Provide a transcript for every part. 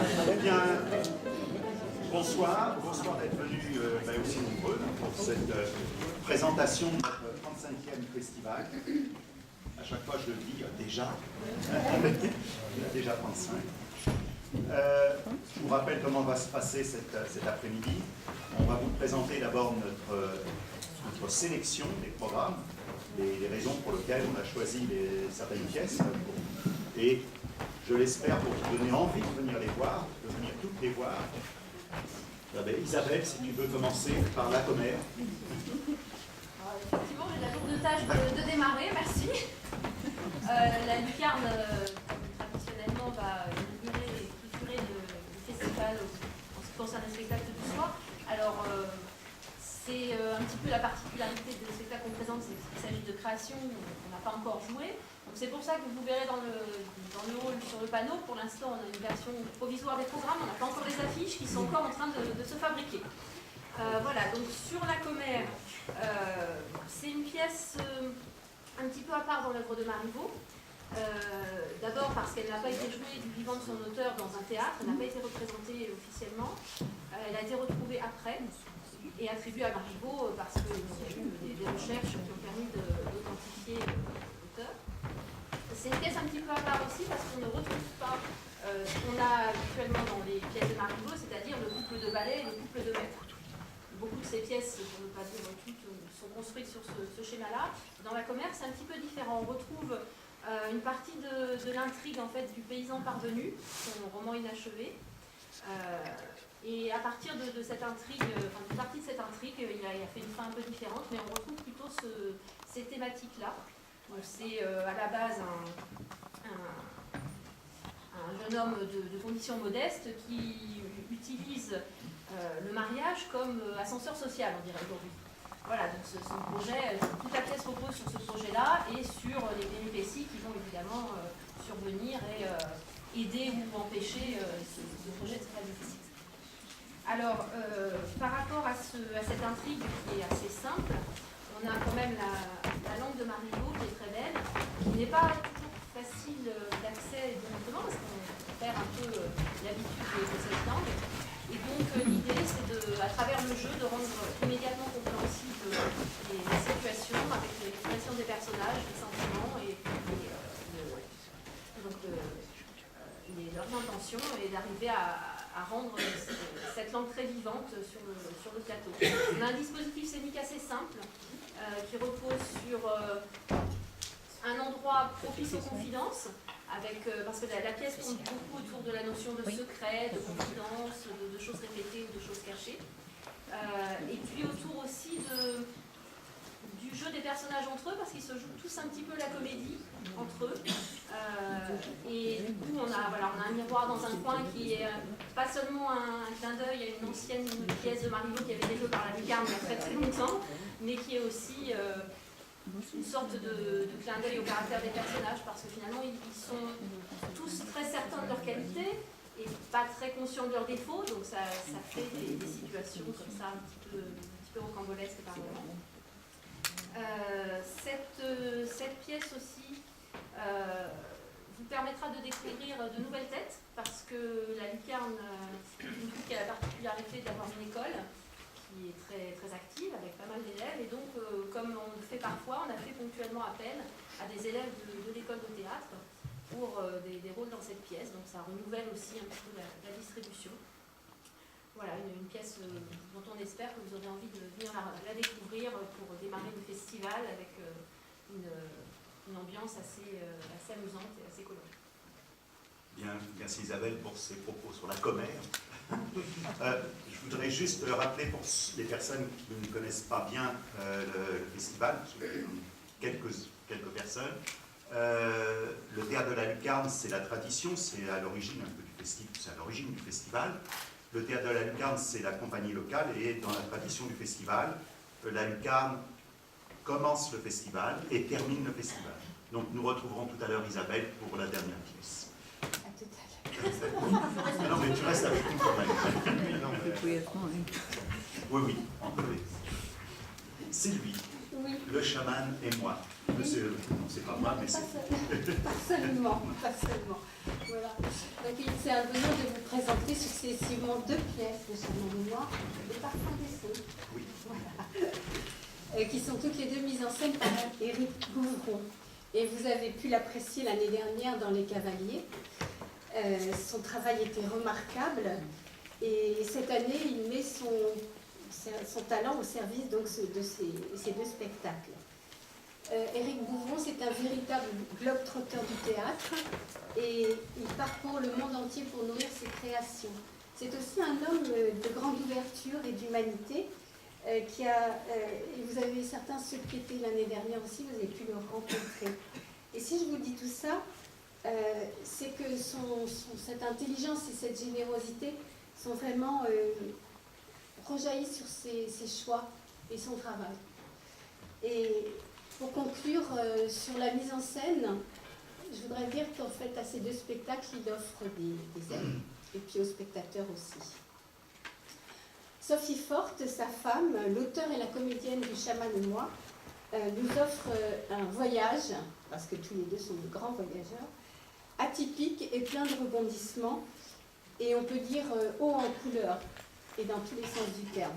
Eh bien, bonsoir d'être venus aussi nombreux pour cette présentation de notre 35e festival. À chaque fois je le dis, déjà, déjà 35. Je vous rappelle comment va se passer cet après-midi. On va vous présenter d'abord notre sélection des programmes, les raisons pour lesquelles on a choisi certaines pièces, et je l'espère pour vous donner envie de venir les voir, de venir toutes les voir. Isabelle, si tu veux commencer par La Commère. Effectivement, j'ai la lourde tâche de démarrer, merci. La Lucarne, traditionnellement, va inaugurer et clôturer le festival en ce qui concerne les spectacles du soir. Alors, c'est un petit peu la particularité des spectacles qu'on présente, c'est qu'il s'agit de créations qu'on n'a pas encore jouées. Donc c'est pour ça que vous verrez dans le hall sur le panneau, pour l'instant on a une version provisoire des programmes, on n'a pas encore les affiches qui sont encore en train de se fabriquer. Voilà, donc sur La Commère, c'est une pièce un petit peu à part dans l'œuvre de Marivaux. D'abord parce qu'elle n'a pas été jouée du vivant de son auteur dans un théâtre, elle n'a pas été représentée officiellement, elle a été retrouvée après et attribuée à Marivaux parce qu'il y a eu des recherches qui ont permis d'authentifier l'auteur. C'est une pièce un petit peu à part aussi parce qu'on ne retrouve pas ce qu'on a habituellement dans les pièces de Marivaux, c'est-à-dire le couple de ballet et le couple de maître. Beaucoup de ces pièces, pour ne pas dire toutes, sont construites sur ce schéma-là. Dans La Commère, c'est un petit peu différent. On retrouve une partie de l'intrigue en fait, du paysan parvenu, son roman inachevé. Et à partir de cette intrigue, une partie de cette intrigue, il a fait une fin un peu différente, mais on retrouve plutôt ces thématiques-là. C'est à la base un jeune homme de conditions modestes qui utilise le mariage comme ascenseur social, on dirait aujourd'hui. Voilà, donc son projet, toute la pièce repose sur ce projet-là et sur les péripéties qui vont évidemment survenir et aider ou empêcher ce projet de se réaliser. Alors, par rapport à cette intrigue qui est assez simple, on a quand même la langue de Marivaux qui est très belle, qui n'est pas toujours facile d'accès directement parce qu'on perd un peu l'habitude de cette langue. Et donc l'idée c'est à travers le jeu de rendre immédiatement compréhensible les situations avec l'expression des personnages, les sentiments et leurs intentions et d'arriver à rendre cette langue très vivante sur le plateau. On a un dispositif scénique assez simple qui repose sur un endroit propice aux confidences, parce que la pièce tourne beaucoup autour de la notion de secret, de confidence, de choses répétées ou de choses cachées. Et puis autour aussi du jeu des personnages entre eux, parce qu'ils se jouent tous un petit peu la comédie entre eux. Et du coup, on a un miroir dans un coin qui est pas seulement un clin d'œil à une ancienne pièce de Marivaux qui avait été jouée par la Lucarne il y a très très longtemps, mais qui est aussi une sorte de clin d'œil au caractère des personnages, parce que finalement ils sont tous très certains de leur qualité et pas très conscients de leurs défauts, donc ça fait des situations comme ça un petit peu rocambolesques par moments. Cette pièce aussi vous permettra de découvrir de nouvelles têtes, parce que la Lucarne qui a la particularité d'avoir une école qui est très, très active, avec pas mal d'élèves, et donc, comme on le fait parfois, on a fait ponctuellement appel à des élèves de l'école de théâtre pour des rôles dans cette pièce, donc ça renouvelle aussi un petit peu la distribution. Voilà, une pièce dont on espère que vous aurez envie de venir la découvrir pour démarrer le festival avec une ambiance assez amusante et assez colorée. Bien, merci Isabelle pour ces propos sur La Commère. Je voudrais juste rappeler pour les personnes qui ne connaissent pas bien le festival, quelques personnes, le théâtre de la Lucarne, c'est la tradition, c'est à l'origine un peu du festival. Le théâtre de la Lucarne, c'est la compagnie locale, et dans la tradition du festival, la Lucarne commence le festival et termine le festival. Donc nous retrouverons tout à l'heure Isabelle pour la dernière pièce. Non, mais tu restes avec nous quand même. Oui, on peut. C'est lui, oui. Le chaman et moi. Monsieur, non, c'est pas moi, mais c'est... Pas seulement. Oui. Voilà. Donc c'est un bonheur de vous présenter successivement 2 pièces de Chaman et moi, des parfums d'essai. Oui. Voilà. Qui sont toutes les 2 mises en scène par Éric Gouvron. Et vous avez pu l'apprécier l'année dernière dans Les Cavaliers. Son travail était remarquable. Et cette année, il met son talent au service donc, de ces 2 spectacles. Éric Gouvron, c'est un véritable globe-trotteur du théâtre et il parcourt le monde entier pour nourrir ses créations. C'est aussi un homme de grande ouverture et d'humanité qui a, et vous avez certains ceux qui étaient l'année dernière aussi, vous avez pu le rencontrer. Et si je vous dis tout ça, c'est que cette intelligence et cette générosité sont vraiment rejaillies sur ses choix et son travail. Et pour conclure sur la mise en scène, je voudrais dire qu'en fait, à ces 2 spectacles, il offre des aides, et puis aux spectateurs aussi. Sophie Forte, sa femme, l'auteure et la comédienne du Chaman et moi, nous offre un voyage, parce que tous les 2 sont de grands voyageurs, atypique et plein de rebondissements, et on peut dire haut en couleur, et dans tous les sens du terme.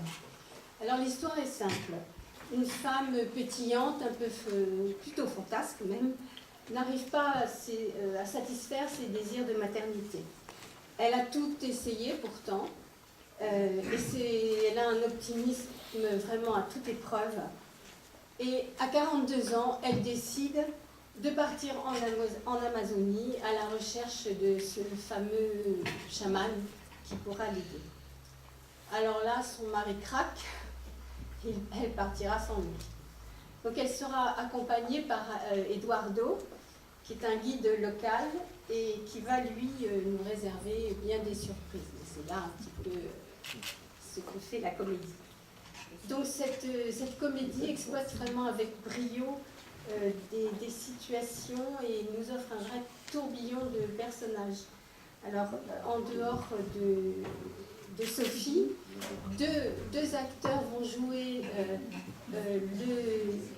Alors l'histoire est simple. Une femme pétillante, un peu plutôt fantasque même, n'arrive pas à satisfaire ses désirs de maternité. Elle a tout essayé pourtant, et elle a un optimisme vraiment à toute épreuve. Et à 42 ans, elle décide de partir en Amazonie à la recherche de ce fameux chaman qui pourra l'aider. Alors là, son mari craque. Elle partira sans lui. Donc elle sera accompagnée par Eduardo, qui est un guide local et qui va lui nous réserver bien des surprises. C'est là un petit peu ce que fait la comédie. Donc cette comédie exploite vraiment avec brio des situations et nous offre un vrai tourbillon de personnages. Alors en dehors de Sophie, deux acteurs vont jouer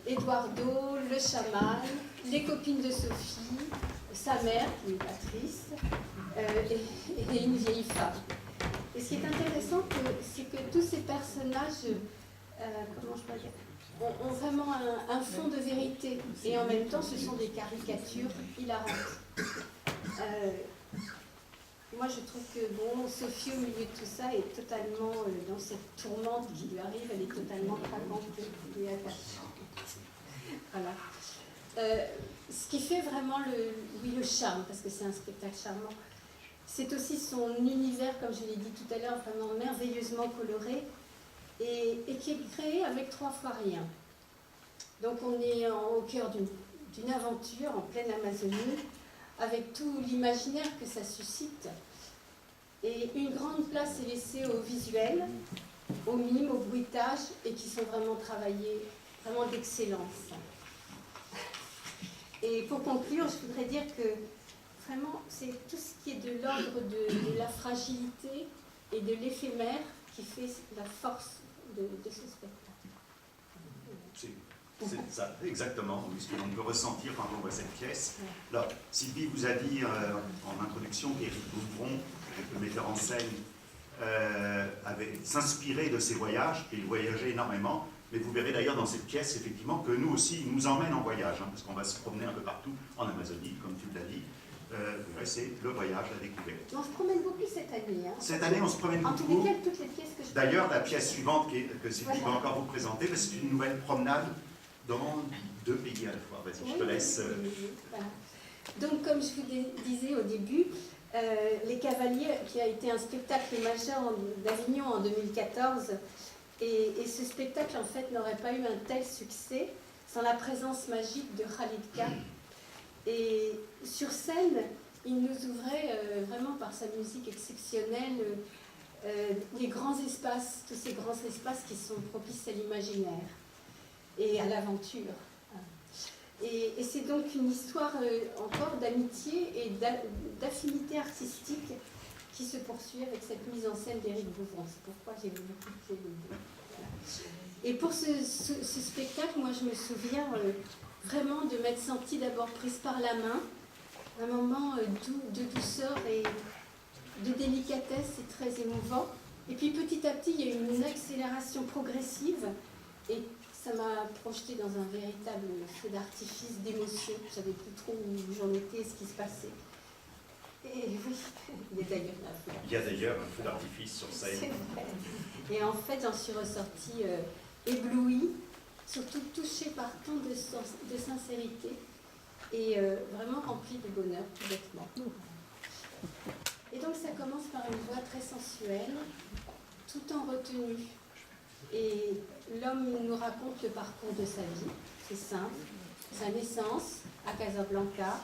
Eduardo, le chaman, les copines de Sophie, sa mère, qui est l'actrice, et une vieille femme. Et ce qui est intéressant, c'est que tous ces personnages, comment je peux dire, ont vraiment un fond de vérité. Et en même temps, ce sont des caricatures hilarantes. Moi, je trouve que Sophie, au milieu de tout ça, est totalement dans cette tourmente qui lui arrive. Elle est totalement craquante et attachante. Voilà. Ce qui fait vraiment le charme, parce que c'est un spectacle charmant, c'est aussi son univers, comme je l'ai dit tout à l'heure, vraiment merveilleusement coloré et qui est créé avec 3 fois rien. Donc, on est au cœur d'une aventure en pleine Amazonie, avec tout l'imaginaire que ça suscite. Et une grande place est laissée au visuel, au mime, au bruitage, et qui sont vraiment travaillés, vraiment d'excellence. Et pour conclure, je voudrais dire que vraiment, c'est tout ce qui est de l'ordre de la fragilité et de l'éphémère qui fait la force de ce spectacle. C'est ça, exactement, ce que l'on peut ressentir quand on voit cette pièce. Alors, Sylvie vous a dit en introduction qu'Éric Gouvron, le metteur en scène, avait s'inspiré de ses voyages, et il voyageait énormément. Mais vous verrez d'ailleurs dans cette pièce, effectivement, que nous aussi, il nous emmène en voyage, parce qu'on va se promener un peu partout en Amazonie, comme tu l'as dit. Vous verrez, c'est le voyage, la découverte. On se promène beaucoup cette année. Hein. Cette année, on se promène beaucoup. En tous les cas, toutes les pièces que je D'ailleurs, la pièce suivante que Sylvie va encore vous présenter, c'est une nouvelle promenade dans 2 pays à la fois. Vas-y, je te laisse. Voilà. Donc, comme je vous disais au début, Les Cavaliers, qui a été un spectacle majeur d'Avignon en 2014, et ce spectacle, en fait, n'aurait pas eu un tel succès sans la présence magique de Khalid K. Et sur scène, il nous ouvrait vraiment par sa musique exceptionnelle les grands espaces, tous ces grands espaces qui sont propices à l'imaginaire et à l'aventure. Et c'est donc une histoire encore d'amitié et d'affinité artistique qui se poursuit avec cette mise en scène d'Éric Gouvron. C'est pourquoi j'ai voulu couper les deux. Voilà. Et pour ce spectacle, moi je me souviens vraiment de m'être sentie d'abord prise par la main un moment de douceur et de délicatesse, c'est très émouvant. Et puis petit à petit, il y a eu une accélération progressive et ça m'a projeté dans un véritable feu d'artifice d'émotion. Je ne savais plus trop où j'en étais, ce qui se passait. Et oui, il y a d'ailleurs un feu d'artifice. Il y a d'ailleurs un feu d'artifice sur scène. C'est vrai. Et en fait, j'en suis ressortie éblouie, surtout touchée par tant de sincérité et vraiment remplie de bonheur, tout bêtement. Et donc ça commence par une voix très sensuelle, tout en retenue. Et l'homme nous raconte le parcours de sa vie, c'est simple, sa naissance à Casablanca,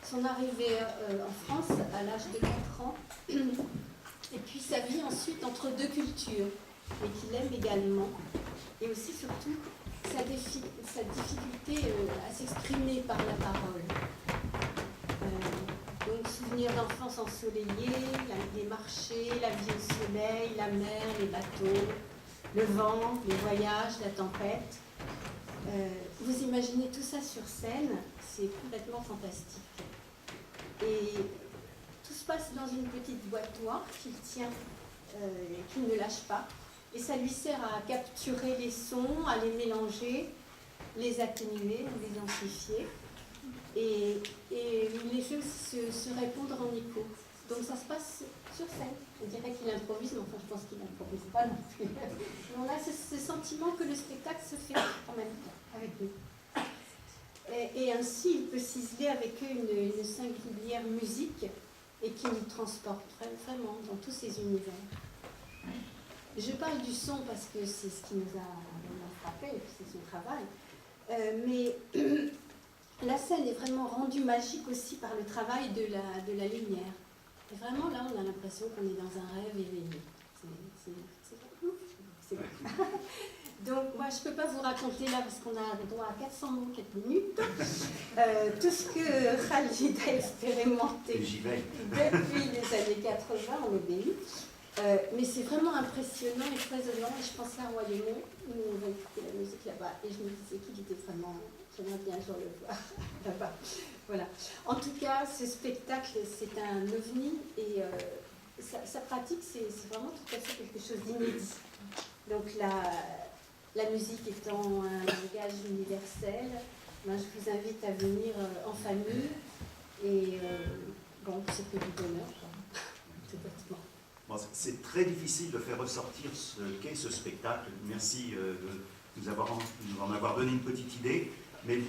son arrivée en France à l'âge de 4 ans, et puis sa vie ensuite entre deux cultures, et qu'il aime également, et aussi surtout sa difficulté à s'exprimer par la parole. Donc souvenirs d'enfance ensoleillée, les marchés, la vie au soleil, la mer, les bateaux, le vent, les voyages, la tempête. Vous imaginez tout ça sur scène, c'est complètement fantastique. Et tout se passe dans une petite boîte noire qu'il tient, qu'il ne lâche pas. Et ça lui sert à capturer les sons, à les mélanger, les atténuer, les amplifier. Et il les fait aussi se répondre en écho. Donc ça se passe sur scène. On dirait qu'il improvise, mais enfin je pense qu'il n'improvise pas non plus. Mais on a ce sentiment que le spectacle se fait en même temps avec nous. Et ainsi, il peut ciseler avec eux une singulière musique et qui nous transporte vraiment dans tous ces univers. Je parle du son parce que c'est ce qui nous a frappé, et puis c'est son travail. Mais la scène est vraiment rendue magique aussi par le travail de la lumière. Et vraiment, là, on a l'impression qu'on est dans un rêve éveillé. C'est donc, moi, je ne peux pas vous raconter là, parce qu'on a droit à 400 mots, 4 minutes, tout ce que Khalid a expérimenté depuis les années 80 en OBU. Mais c'est vraiment impressionnant et foisonnant. Et je pensais à Royaumont, où on va écouter la musique là-bas. Et je me disais qu'il était vraiment... J'aimerais bien un jour le voir là-bas. Voilà. En tout cas, ce spectacle, c'est un ovni. Et sa pratique, c'est vraiment tout à fait quelque chose d'inédit. Donc la musique étant un langage universel, ben, je vous invite à venir en famille. Et bon, c'est que du bonheur, tout bêtement. Bon, c'est très difficile de faire ressortir ce qu'est ce spectacle. Merci de nous en avoir donné une petite idée. Mais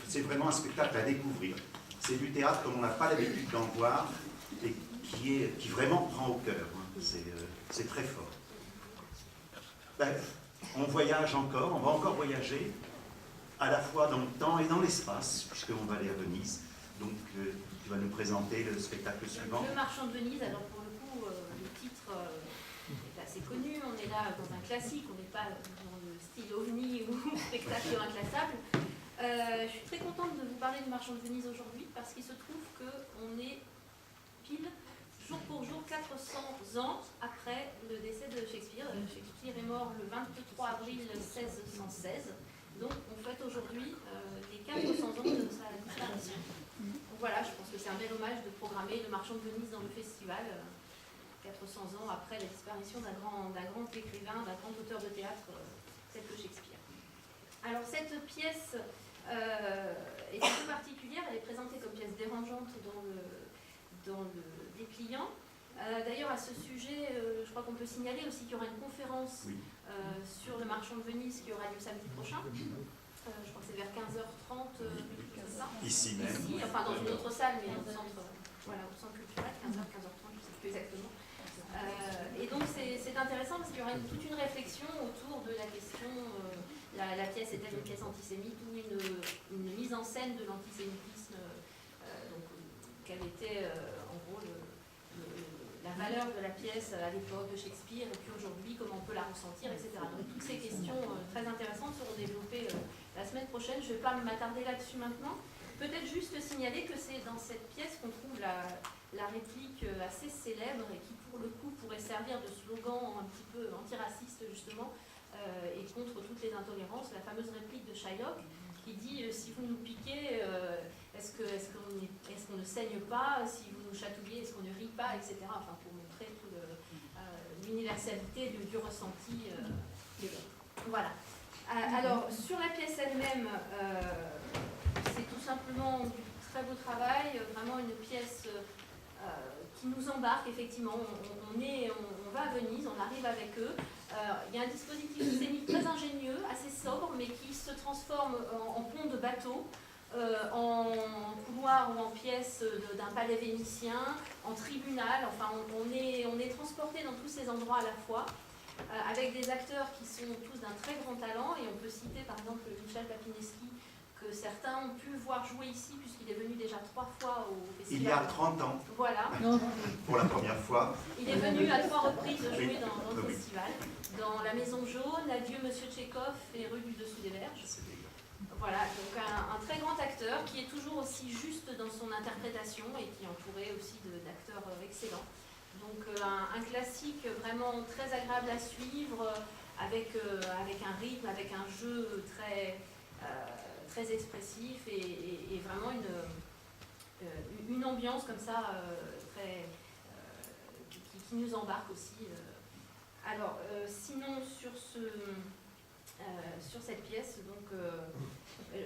c'est vraiment un spectacle à découvrir. C'est du théâtre comme on n'a pas l'habitude d'en voir et qui vraiment prend au cœur. C'est très fort. Ben, on voyage encore, on va encore voyager, à la fois dans le temps et dans l'espace, puisqu'on va aller à Venise. Donc, tu vas nous présenter le spectacle suivant. Le Marchand de Venise, alors pour le coup, le titre est assez connu. On est là dans un classique, on n'est pas dans le style ovni ou spectacle inclassable. Je suis très contente de vous parler du Marchand de Venise aujourd'hui parce qu'il se trouve qu'on est pile, jour pour jour, 400 ans après le décès de Shakespeare. Shakespeare est mort le 23 avril 1616. Donc on fête aujourd'hui les 400 ans de sa disparition. Donc voilà, je pense que c'est un bel hommage de programmer le Marchand de Venise dans le festival. 400 ans après la disparition d'un grand écrivain, d'un grand auteur de théâtre tel que Shakespeare. Alors cette pièce est un peu particulière, elle est présentée comme pièce dérangeante dans le dépliant. D'ailleurs à ce sujet, je crois qu'on peut signaler aussi qu'il y aura une conférence sur le Marchand de Venise qui aura lieu samedi prochain. Je crois que c'est vers 15h30, c'est ça ? Ici même. Ici, enfin dans une autre salle, mais au centre culturel, 15h, 15h30, je ne sais plus exactement. Et donc c'est intéressant parce qu'il y aura toute une réflexion autour de la question, la pièce est-elle une pièce antisémite ou une mise en scène de l'antisémitisme, donc quelle était en gros la valeur de la pièce à l'époque de Shakespeare et puis aujourd'hui comment on peut la ressentir, etc. Donc toutes ces questions très intéressantes seront développées la semaine prochaine. Je ne vais pas m'attarder là-dessus maintenant. Peut-être juste signaler que c'est dans cette pièce qu'on trouve la réplique assez célèbre et qui pour le coup pourrait servir de slogan un petit peu antiraciste justement et contre toutes les intolérances, la fameuse réplique de Shylock qui dit si vous nous piquez, est-ce qu'on ne saigne pas si vous nous chatouillez, est-ce qu'on ne rit pas, etc. Enfin, pour montrer toute l'universalité du ressenti des autres. Voilà. Alors, sur la pièce elle-même, c'est tout simplement du très beau travail, vraiment une pièce qui nous embarque, effectivement. On va à Venise, on arrive avec eux. Il y a un dispositif scénique très ingénieux, assez sobre, mais qui se transforme en pont de bateau, en couloir ou en pièce d'un palais vénitien, en tribunal. Enfin, on est transporté dans tous ces endroits à la fois, avec des acteurs qui sont tous d'un très grand talent. Et on peut citer par exemple Michel Papineschi, que certains ont pu voir jouer ici, puisqu'il est venu déjà 3 fois au festival. Il y a 30 ans. Voilà. Pour la première fois. Il est venu à 3 reprises jouer dans le festival. Dans La Maison Jaune, Adieu Monsieur Tchekhov et Rue du Dessous des Berges. Voilà, donc un très grand acteur qui est toujours aussi juste dans son interprétation et qui est entouré aussi d'acteurs excellents. Donc un classique vraiment très agréable à suivre, avec un rythme, avec un jeu très expressif et vraiment une ambiance comme ça qui nous embarque aussi. Alors, sinon sur cette pièce, donc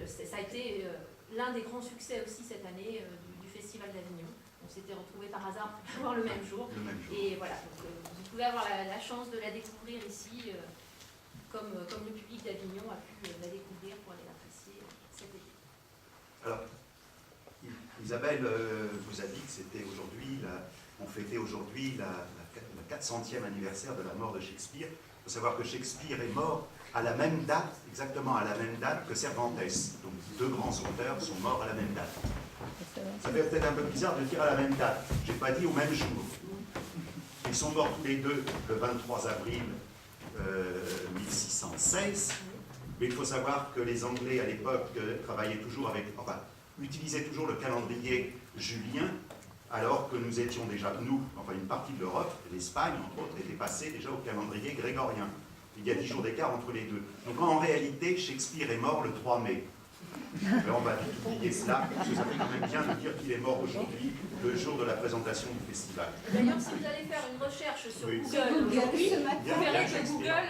ça a été l'un des grands succès aussi cette année du Festival d'Avignon. On s'était retrouvés par hasard pour voir le même jour. Et voilà, donc, vous pouvez avoir la chance de la découvrir ici, comme le public d'Avignon a pu la découvrir pour aller l'apprécier cet été. Alors, Isabelle vous a dit que c'était aujourd'hui, on fêtait aujourd'hui le 400e anniversaire de la mort de Shakespeare. Il faut savoir que Shakespeare est mort à la même date, exactement à la même date que Cervantes. Donc 2 grands auteurs sont morts à la même date. Ça fait peut-être un peu bizarre de dire à la même date. Je n'ai pas dit au même jour. Ils sont morts tous les deux le 23 avril 1616. Mais il faut savoir que les Anglais à l'époque travaillaient toujours utilisaient toujours le calendrier julien, alors que nous étions déjà, une partie de l'Europe, l'Espagne entre autres, était passée déjà au calendrier grégorien. Il y a 10 jours d'écart entre les deux. Donc en réalité, Shakespeare est mort le 3 mai. Alors on va vite oublier cela, parce que ça fait quand même bien de dire qu'il est mort aujourd'hui, le jour de la présentation du festival. D'ailleurs, si vous allez faire une recherche sur Google aujourd'hui, vous verrez que Google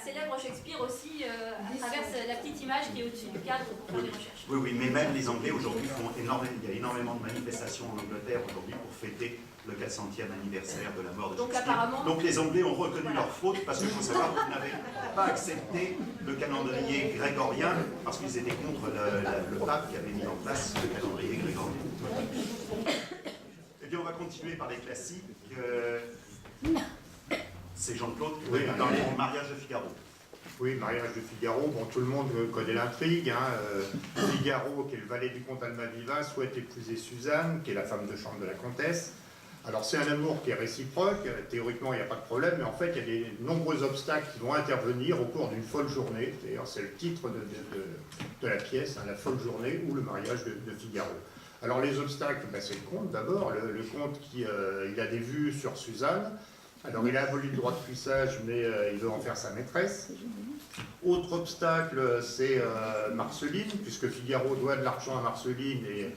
célèbre Shakespeare aussi à travers la petite image qui est au-dessus du cadre pour faire des recherches. Oui, mais même les Anglais aujourd'hui il y a énormément de manifestations en Angleterre aujourd'hui pour fêter le 400e anniversaire de la mort de Shakespeare. Donc les Anglais ont reconnu leur faute, parce qu'il faut savoir qu'ils n'avaient pas accepté le calendrier grégorien, parce qu'ils étaient contre le pape qui avait mis en place le calendrier grégorien. Eh bien, on va continuer par les classiques. C'est Jean-Claude qui va parler du mariage de Figaro. Oui, le mariage de Figaro, bon, tout le monde connaît l'intrigue. Figaro, qui est le valet du comte Almaviva, souhaite épouser Suzanne, qui est la femme de chambre de la comtesse. Alors c'est un amour qui est réciproque, théoriquement il n'y a pas de problème, mais en fait il y a des nombreux obstacles qui vont intervenir au cours d'une folle journée. D'ailleurs c'est le titre de la pièce, la folle journée ou le mariage de Figaro. Alors les obstacles, c'est le comte d'abord, le comte qui il a des vues sur Suzanne. Alors il a aboli le droit de cuissage, mais il veut en faire sa maîtresse. Autre obstacle, c'est Marceline, puisque Figaro doit de l'argent à Marceline, et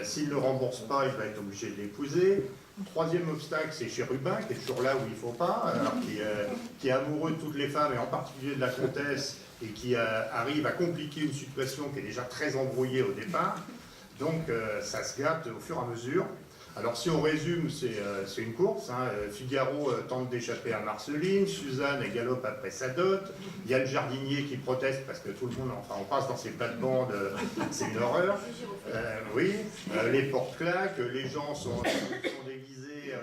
s'il ne le rembourse pas, il va être obligé de l'épouser. Troisième obstacle, c'est Chérubin, qui est toujours là où il ne faut pas, qui est amoureux de toutes les femmes, et en particulier de la comtesse, et qui arrive à compliquer une situation qui est déjà très embrouillée au départ. Donc ça se gâte au fur et à mesure. Alors si on résume, c'est une course. Figaro tente d'échapper à Marceline, Suzanne elle galope après sa dot, il y a le jardinier qui proteste parce que tout le monde, on passe dans ses plates-bandes, c'est une horreur. Les portes claquent, les gens sont déguisés,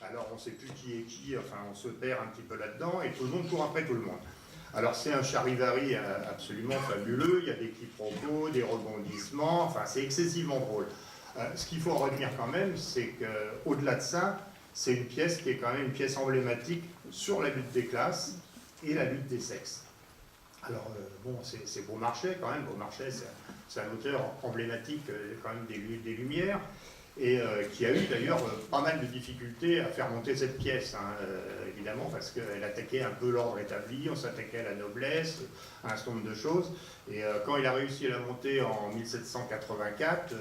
alors on ne sait plus qui est qui, on se perd un petit peu là-dedans, et tout le monde court après tout le monde. Alors c'est un charivari absolument fabuleux, il y a des quiproquos, des rebondissements, c'est excessivement drôle. Ce qu'il faut retenir quand même, c'est qu'au-delà de ça, c'est une pièce qui est quand même une pièce emblématique sur la lutte des classes et la lutte des sexes. Alors, c'est Beaumarchais quand même. Beaumarchais, c'est un auteur emblématique quand même des Lumières. et qui a eu d'ailleurs pas mal de difficultés à faire monter cette pièce, hein, évidemment, parce qu'elle attaquait un peu l'ordre établi, on s'attaquait à la noblesse, à un certain nombre de choses, et quand il a réussi à la monter en 1784,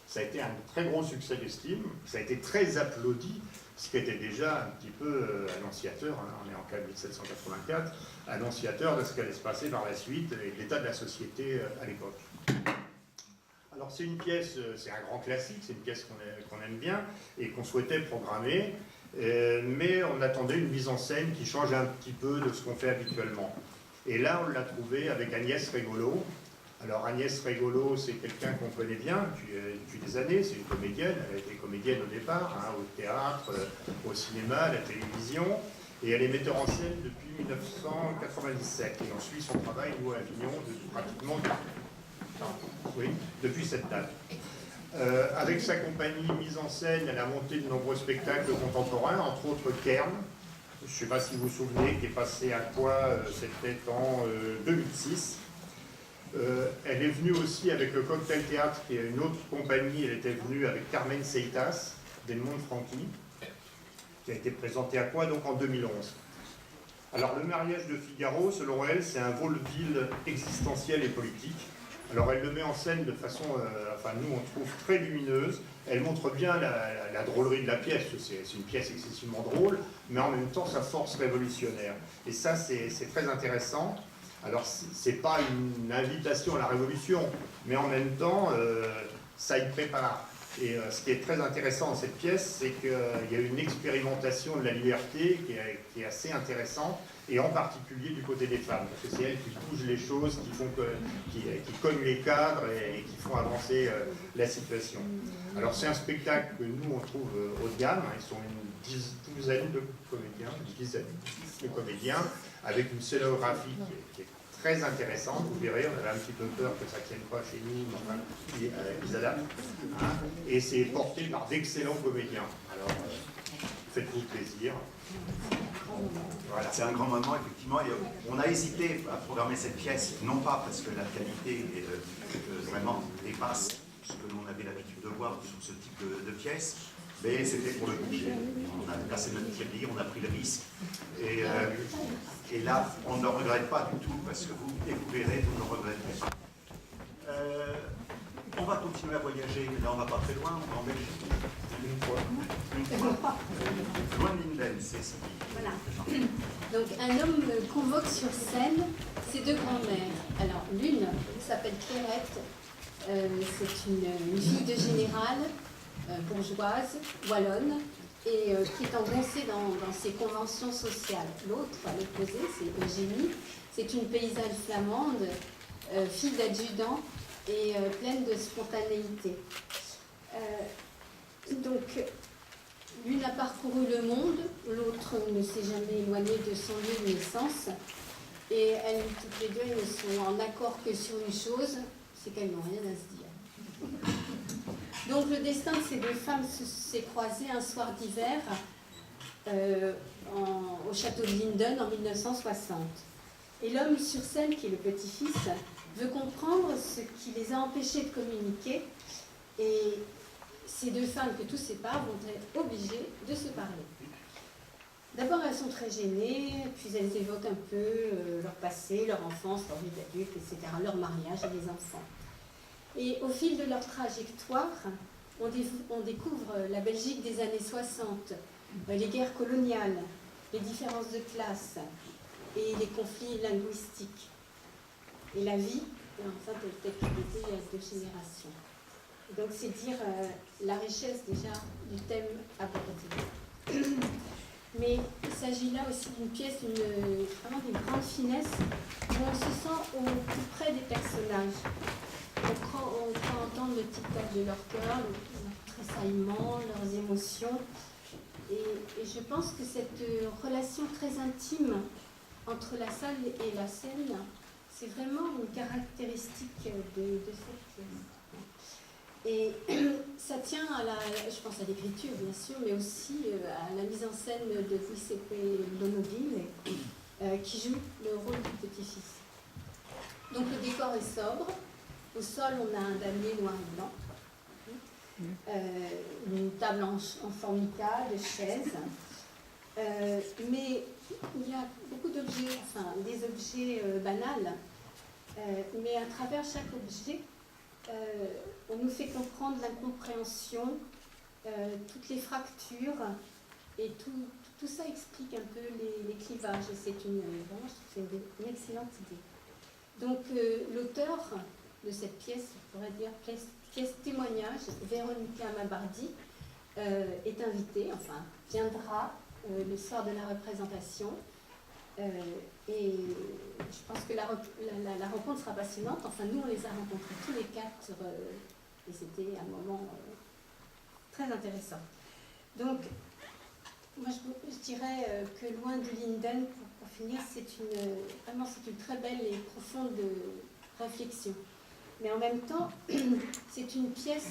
ça a été un très gros succès d'estime, ça a été très applaudi, ce qui était déjà un petit peu annonciateur, hein, on est en cas 1784, annonciateur de ce qui allait se passer par la suite et de l'état de la société à l'époque. Alors c'est une pièce, c'est un grand classique, c'est une pièce qu'on aime bien et qu'on souhaitait programmer, mais on attendait une mise en scène qui change un petit peu de ce qu'on fait habituellement. Et là, on l'a trouvé avec Agnès Régolo. Alors Agnès Régolo, c'est quelqu'un qu'on connaît bien depuis des années, c'est une comédienne, elle a été comédienne au départ, hein, au théâtre, au cinéma, à la télévision, et elle est metteur en scène depuis 1997. Et on suit son travail, nous, à Avignon, depuis cette date. Avec sa compagnie mise en scène, elle a monté de nombreux spectacles contemporains, entre autres Kern, je ne sais pas si vous vous souvenez, qui est passé à quoi, c'était en 2006. Elle est venue aussi avec le Cocktail Théâtre, qui est une autre compagnie, elle était venue avec Carmen Seitas, d'Edmond Franqui, qui a été présentée à quoi, donc en 2011. Alors le mariage de Figaro, selon elle, c'est un vaudeville existentiel et politique. Alors elle le met en scène de façon, enfin nous on trouve très lumineuse, elle montre bien la drôlerie de la pièce, c'est une pièce excessivement drôle, mais en même temps sa force révolutionnaire. Et ça c'est très intéressant. Alors c'est pas une invitation à la révolution, mais en même temps ça y prépare. Et ce qui est très intéressant dans cette pièce, c'est qu'il y a une expérimentation de la liberté qui est assez intéressante, et en particulier du côté des femmes, parce que c'est elles qui bougent les choses, qui cognent les cadres et qui font avancer la situation. Alors c'est un spectacle que nous on trouve haut de gamme, hein, ils sont une douzaine de comédiens, une dizaine de comédiens, avec une scénographie qui est très intéressante, vous verrez, on avait un petit peu peur que ça ne tienne pas chez nous, mais enfin, ils adaptent, hein, et c'est porté par d'excellents comédiens. Alors, faites-vous plaisir. Voilà, c'est un grand moment, effectivement, et on a hésité à programmer cette pièce, non pas parce que la qualité vraiment dépasse ce que l'on avait l'habitude de voir sur ce type de pièce, mais c'était pour le budget. On a placé notre tirelire, on a pris le risque, et là, on ne le regrette pas du tout, parce que vous découvrirez, vous ne le regretterez pas. On va continuer à voyager, mais là on ne va pas très loin, on va en Belgique. Une fois. Loin de Linden, c'est ça. Voilà. Donc un homme convoque sur scène ses deux grands-mères. Alors l'une s'appelle Clairette, c'est une fille de générale, bourgeoise, wallonne, et qui est engoncée dans ses conventions sociales. L'autre, à l'opposé, c'est Eugénie, c'est une paysanne flamande, fille d'adjudant et pleine de spontanéité. Donc, l'une a parcouru le monde, l'autre ne s'est jamais éloignée de son lieu de naissance, et elles, toutes les deux, elles ne sont en accord que sur une chose, c'est qu'elles n'ont rien à se dire. Donc le destin de ces deux femmes s'est croisé un soir d'hiver au château de Linden en 1960. Et l'homme sur scène, qui est le petit-fils, veut comprendre ce qui les a empêchés de communiquer, et ces deux femmes que tout sépare vont être obligées de se parler. D'abord, elles sont très gênées, puis elles évoquent un peu leur passé, leur enfance, leur vie d'adulte, etc., leur mariage et les enfants. Et au fil de leur trajectoire, on découvre la Belgique des années 60, les guerres coloniales, les différences de classe et les conflits linguistiques. Et la vie, enfin, telle qu'elle était il y a 2 générations. Donc c'est dire la richesse déjà du thème abordé. Mais il s'agit là aussi d'une pièce vraiment d'une grande finesse où on se sent au plus près des personnages. On peut entendre le tic-tac de leur cœur, leur tressaillement, leurs émotions. Et je pense que cette relation très intime entre la salle et la scène, c'est vraiment une caractéristique de cette pièce. Et ça tient je pense à l'écriture bien sûr, mais aussi à la mise en scène de Giuseppe Bonobile, qui joue le rôle du petit-fils. Donc le décor est sobre, au sol on a un damier noir et blanc, une table en formica, de chaises. Mais il y a beaucoup d'objets, enfin des objets banals, mais à travers chaque objet, on nous fait comprendre l'incompréhension, toutes les fractures, et tout ça explique un peu les clivages. Et c'est une excellente idée. Donc l'auteur de cette pièce, on pourrait dire pièce témoignage, Véronica Mabardi, est invitée, enfin viendra le soir de la représentation. Et je pense que la rencontre sera passionnante. Enfin, nous, on les a rencontrés tous les quatre et c'était un moment très intéressant. Donc, moi, je dirais que loin du Linden, pour finir, c'est une très belle et profonde réflexion. Mais en même temps, c'est une pièce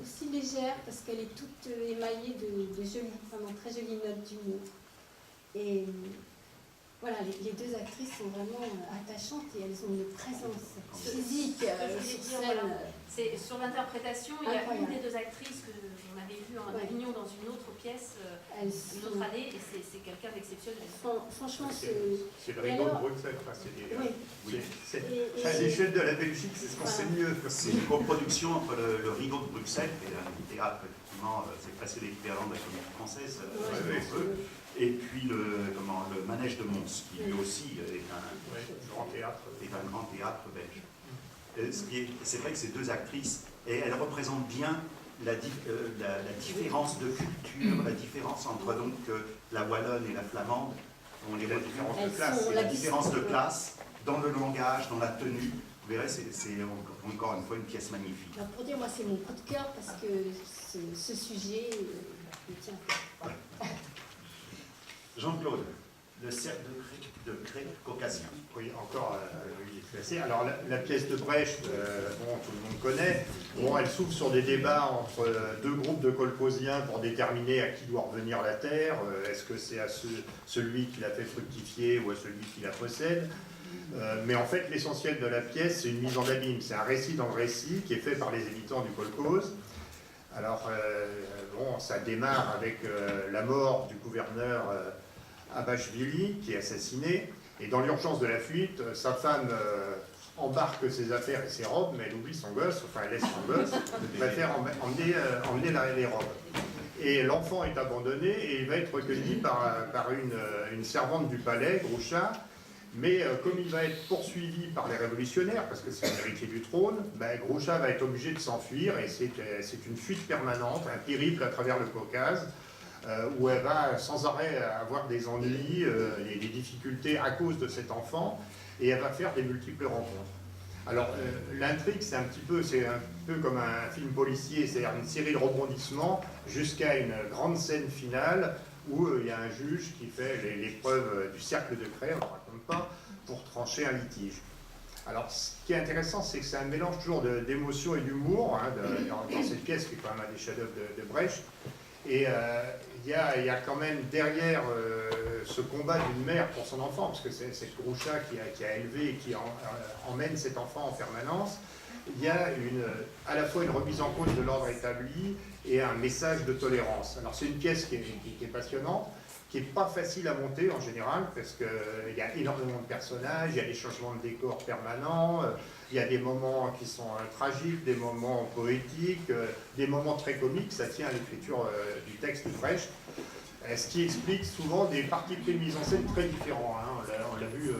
aussi légère parce qu'elle est toute émaillée de jolies, vraiment très jolies notes d'humour. Et voilà, les deux actrices sont vraiment attachantes et elles ont une présence physique sur scène. C'est sur l'interprétation, il y a incroyable. une des deux actrices que on avait vue en Avignon dans une autre pièce, une autre année, et c'est quelqu'un d'exceptionnel. Franchement, c'est le rideau de Bruxelles. Enfin, oui. À l'échelle de la Belgique, c'est ce qu'on sait mieux. C'est une coproduction entre le Rideau de Bruxelles, qui est un théâtre, effectivement, c'est presque l'équivalent de la comédie française, et puis le Manège de Mons, qui lui aussi est un grand théâtre belge. C'est vrai que ces deux actrices, et elles représentent bien la différence de culture, la différence entre donc la wallonne et la flamande. On les voit, différence de classe, la différence de classe dans le langage, dans la tenue. Vous verrez, c'est encore une fois une pièce magnifique. Alors pour dire, moi, c'est mon coup de cœur parce que ce sujet me tient. Jean-Claude, le cercle de craie caucasien. Oui, encore classé. Alors la pièce de Brecht, tout le monde connaît. Bon, elle s'ouvre sur des débats entre deux groupes de colcosiens pour déterminer à qui doit revenir la terre. Est-ce que c'est à celui qui la fait fructifier ou à celui qui la possède? Mais en fait, l'essentiel de la pièce, c'est une mise en abîme. C'est un récit dans le récit qui est fait par les habitants du kolkhoz. Alors, ça démarre avec la mort du gouverneur Abashvili, qui est assassiné. Et dans l'urgence de la fuite, sa femme embarque ses affaires et ses robes, mais elle oublie son gosse, enfin elle laisse son gosse, elle préfère emmener les robes. Et l'enfant est abandonné et il va être recueilli par une servante du palais, Groucha. Mais comme il va être poursuivi par les révolutionnaires, parce que c'est l'héritier du trône, Groucha va être obligé de s'enfuir et c'est une fuite permanente, un périple à travers le Caucase, où elle va sans arrêt avoir des ennuis et des difficultés à cause de cet enfant, et elle va faire des multiples rencontres. Alors l'intrigue, c'est un peu comme un film policier, c'est-à-dire une série de rebondissements jusqu'à une grande scène finale où il y a un juge qui fait l'épreuve du cercle de craie, on ne raconte pas, pour trancher un litige. Alors, ce qui est intéressant, c'est que c'est un mélange toujours d'émotion et d'humour dans cette pièce qui est quand même un des chefs-d'œuvre de Brecht. Et il y a quand même derrière ce combat d'une mère pour son enfant, parce que c'est Groucha qui a élevé et qui emmène cet enfant en permanence, il y a à la fois une remise en cause de l'ordre établi et un message de tolérance. Alors c'est une pièce qui est passionnante, qui n'est pas facile à monter en général, parce qu'il y a énormément de personnages, il y a des changements de décor permanents, il y a des moments qui sont tragiques, des moments poétiques, des moments très comiques, ça tient à l'écriture du texte de Brecht, ce qui explique souvent des partis pris de mise en scène très différents. On l'a vu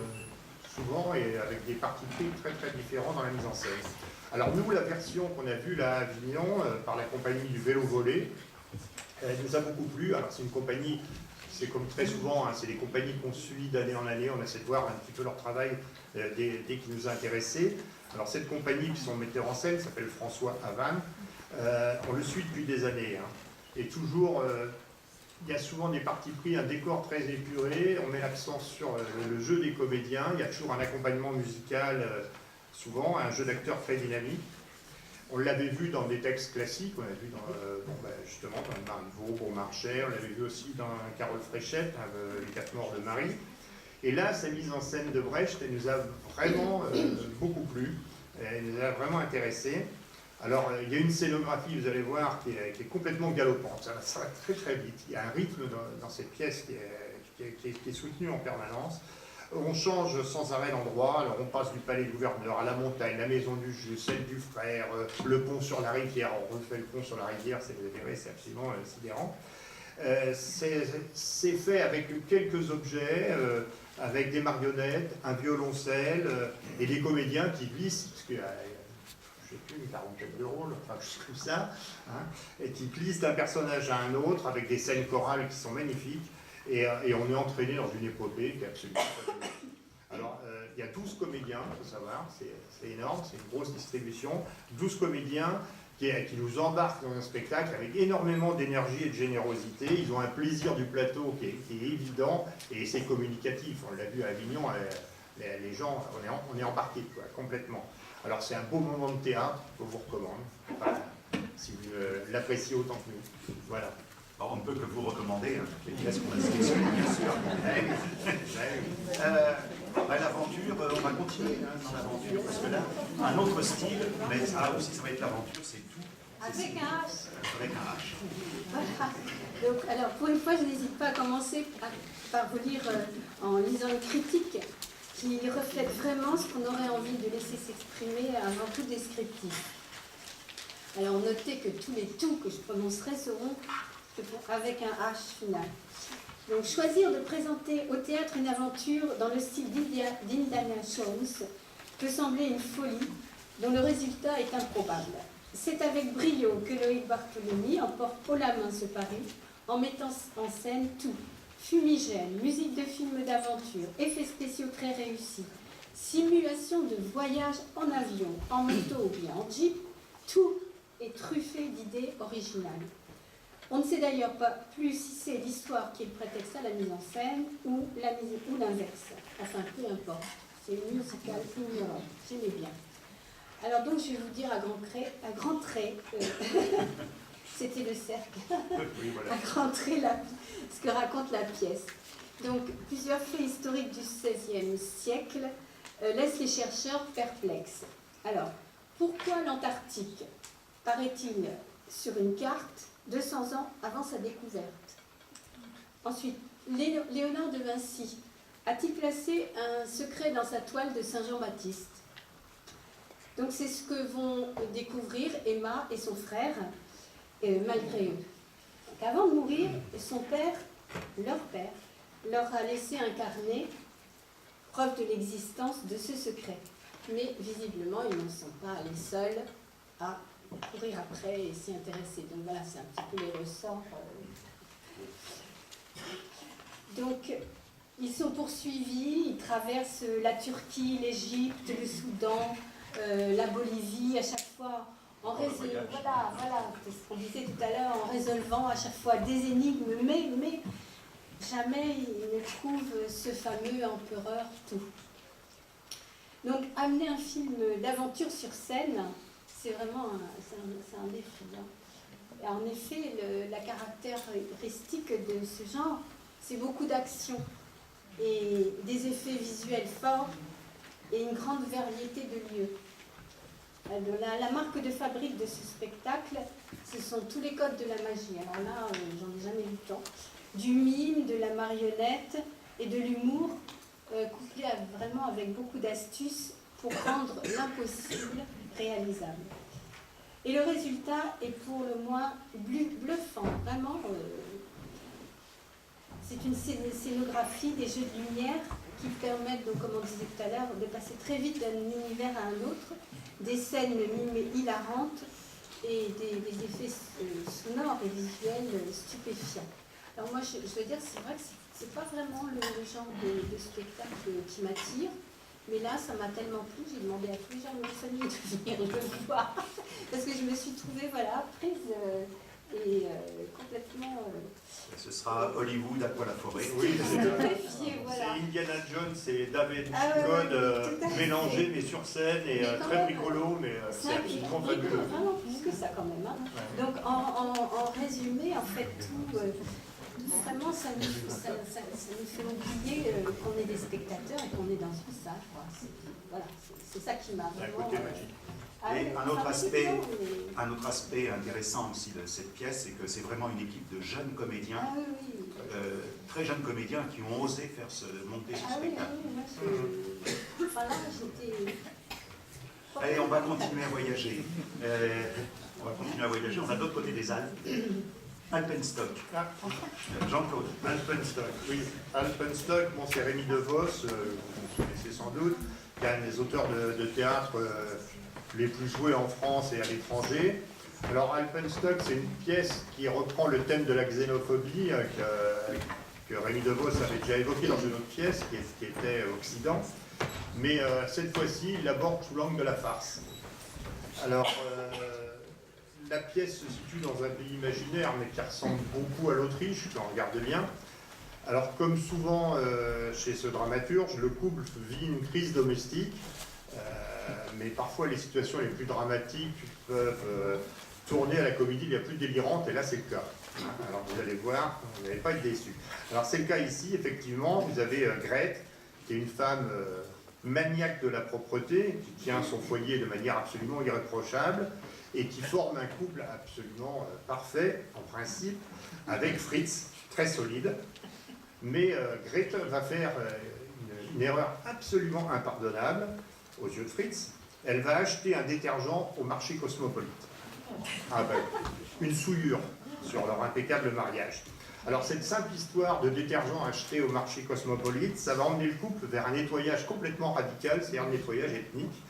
souvent, et avec des partis pris très très différents dans la mise en scène. Alors nous, la version qu'on a vue là à Avignon, par la compagnie du vélo volé, elle nous a beaucoup plu. Alors c'est une compagnie, c'est comme très souvent, c'est des compagnies qu'on suit d'année en année, on essaie de voir un petit peu leur travail dès qu'il nous a intéressés. Alors cette compagnie, qui sont metteurs en scène, s'appelle François Havane, on le suit depuis des années. Et toujours, il y a souvent des partis pris, un décor très épuré, on met l'accent sur le jeu des comédiens, il y a toujours un accompagnement musical, souvent un jeu d'acteurs très dynamique. On l'avait vu dans des textes classiques, on l'a vu justement dans le Marivaux, Beaumarchais, on l'avait vu aussi dans Carole Fréchette, Les Quatre Morts de Marie. Et là, sa mise en scène de Brecht, elle nous a vraiment beaucoup plu, elle nous a vraiment intéressés. Alors, il y a une scénographie, vous allez voir, qui est complètement galopante. Ça va très très vite. Il y a un rythme dans cette pièce qui est soutenu en permanence. On change sans arrêt d'endroit. Alors, on passe du palais gouverneur à la montagne, la maison du juge, celle du frère, le pont sur la rivière. On refait le pont sur la rivière, c'est absolument sidérant. C'est fait avec quelques objets, avec des marionnettes, un violoncelle et des comédiens qui glissent, parce que je ne sais plus, une quarantaine de rôles, enfin juste comme ça, hein, et qui glissent d'un personnage à un autre avec des scènes chorales qui sont magnifiques, et on est entraîné dans une épopée qui est absolument fabuleuse. Alors, il y a 12 comédiens, il faut savoir, c'est énorme, c'est une grosse distribution, 12 comédiens qui nous embarquent dans un spectacle avec énormément d'énergie et de générosité. Ils ont un plaisir du plateau qui est évident, et c'est communicatif. On l'a vu à Avignon, les gens, on est embarqués quoi, complètement. Alors c'est un beau moment de théâtre, je vous recommande, voilà, si vous l'appréciez autant que nous. Voilà. Alors, on ne peut que vous recommander, hein, toutes les pièces qu'on a sélectionnées, bien sûr. L'aventure, on va continuer hein, dans l'aventure, parce que là, un autre style, mais ça aussi, ça va être l'aventure, c'est tout. Avec un H. Avec un H. Voilà. Donc, alors, pour une fois, je n'hésite pas à commencer par vous lire, en lisant une critique qui reflète vraiment ce qu'on aurait envie de laisser s'exprimer avant tout descriptif. Alors, notez que tous les tout que je prononcerai seront avec un H final. Donc, choisir de présenter au théâtre une aventure dans le style d'Indiana Jones peut sembler une folie dont le résultat est improbable. C'est avec brio que Loïc Bartholomé emporte haut la main ce pari en mettant en scène tout. Fumigène, musique de film d'aventure, effets spéciaux très réussis, simulation de voyage en avion, en moto ou bien en jeep, tout est truffé d'idées originales. On ne sait d'ailleurs pas plus si c'est l'histoire qui est le prétexte à la mise en scène ou l'inverse. Enfin, peu importe. C'est une musicale ignorante. J'aimais bien. Alors donc, je vais vous dire à grands traits, c'était le cercle, Oui, voilà. à grands traits ce que raconte la pièce. Donc, plusieurs faits historiques du XVIe siècle laissent les chercheurs perplexes. Alors, pourquoi l'Antarctique paraît-il sur une carte 200 ans avant sa découverte? Ensuite, Léonard de Vinci a-t-il placé un secret dans sa toile de Saint-Jean-Baptiste? Donc c'est ce que vont découvrir Emma et son frère, malgré eux. Donc, avant de mourir, son père, leur père, leur a laissé un carnet, preuve de l'existence de ce secret. Mais visiblement, ils ne sont pas les seuls à courir après et s'y intéresser. Donc voilà, c'est un petit peu les ressorts. Donc, ils sont poursuivis, ils traversent la Turquie, l'Égypte, le Soudan, la Bolivie, à chaque fois en résolvant, voilà, c'est ce qu'on disait tout à l'heure, en résolvant à chaque fois des énigmes, mais jamais ils ne trouvent ce fameux empereur tout. Donc, amener un film d'aventure sur scène, c'est vraiment un défi. Hein. En effet, la caractéristique de ce genre, c'est beaucoup d'action et des effets visuels forts et une grande variété de lieux. La marque de fabrique de ce spectacle, ce sont tous les codes de la magie. Alors là, j'en ai jamais vu tant. Du mime, de la marionnette et de l'humour, couplé vraiment avec beaucoup d'astuces pour rendre l'impossible réalisable. Et le résultat est pour le moins bluffant. Vraiment, c'est une scénographie, des jeux de lumière qui permettent, donc, comme on disait tout à l'heure, de passer très vite d'un univers à un autre, des scènes mimées hilarantes et des effets sonores et visuels stupéfiants. Alors moi, je veux dire, c'est vrai que c'est pas vraiment le genre de spectacle qui m'attire, mais là, ça m'a tellement plu, j'ai demandé à tous les gens de ma famille de venir le voir, parce que je me suis trouvée, voilà, prise et complètement... Ce sera Hollywood à quoi la forêt. Oui, stupéfiée, voilà. c'est Indiana Jones et David ouais, Code mélangés, mais sur scène, et très rigolo, mais c'est absolument fabuleux. Vraiment plus que ça quand même. Hein. Ouais. Donc en résumé, en fait, tout vraiment ça nous fait oublier qu'on est des spectateurs et qu'on est dans une salle. Voilà, c'est ça qui m'a C'est un vraiment... côté magique. Et un autre aspect intéressant aussi de cette pièce, c'est que c'est vraiment une équipe de jeunes comédiens, très jeunes comédiens qui ont osé monter ce spectacle. Allez, on va continuer à voyager. On a de l'autre côté des Alpes. Alpenstock. Jean-Claude. Alpenstock, oui. Alpenstock, bon, c'est Rémi DeVos, vous connaissez sans doute, qui est un des auteurs de théâtre les plus joués en France et à l'étranger. Alors Alpenstock, c'est une pièce qui reprend le thème de la xénophobie que Rémi DeVos avait déjà évoqué dans une autre pièce qui était Occident. Mais cette fois-ci, il l'aborde sous l'angle de la farce. Alors, la pièce se situe dans un pays imaginaire, mais qui ressemble beaucoup à l'Autriche, quand on regarde bien. Alors, comme souvent chez ce dramaturge, le couple vit une crise domestique, mais parfois les situations les plus dramatiques peuvent tourner à la comédie la plus délirante, et là c'est le cas. Alors vous allez voir, vous n'allez pas être déçus. Alors c'est le cas ici, effectivement, vous avez Grete, qui est une femme maniaque de la propreté, qui tient son foyer de manière absolument irréprochable, et qui forme un couple absolument parfait, en principe, avec Fritz, très solide. Mais Grete va faire une erreur absolument impardonnable aux yeux de Fritz. Elle va acheter un détergent au marché cosmopolite. Ah ben, une souillure sur leur impeccable mariage. Alors cette simple histoire de détergent acheté au marché cosmopolite, ça va emmener le couple vers un nettoyage complètement radical, c'est-à-dire un nettoyage ethnique.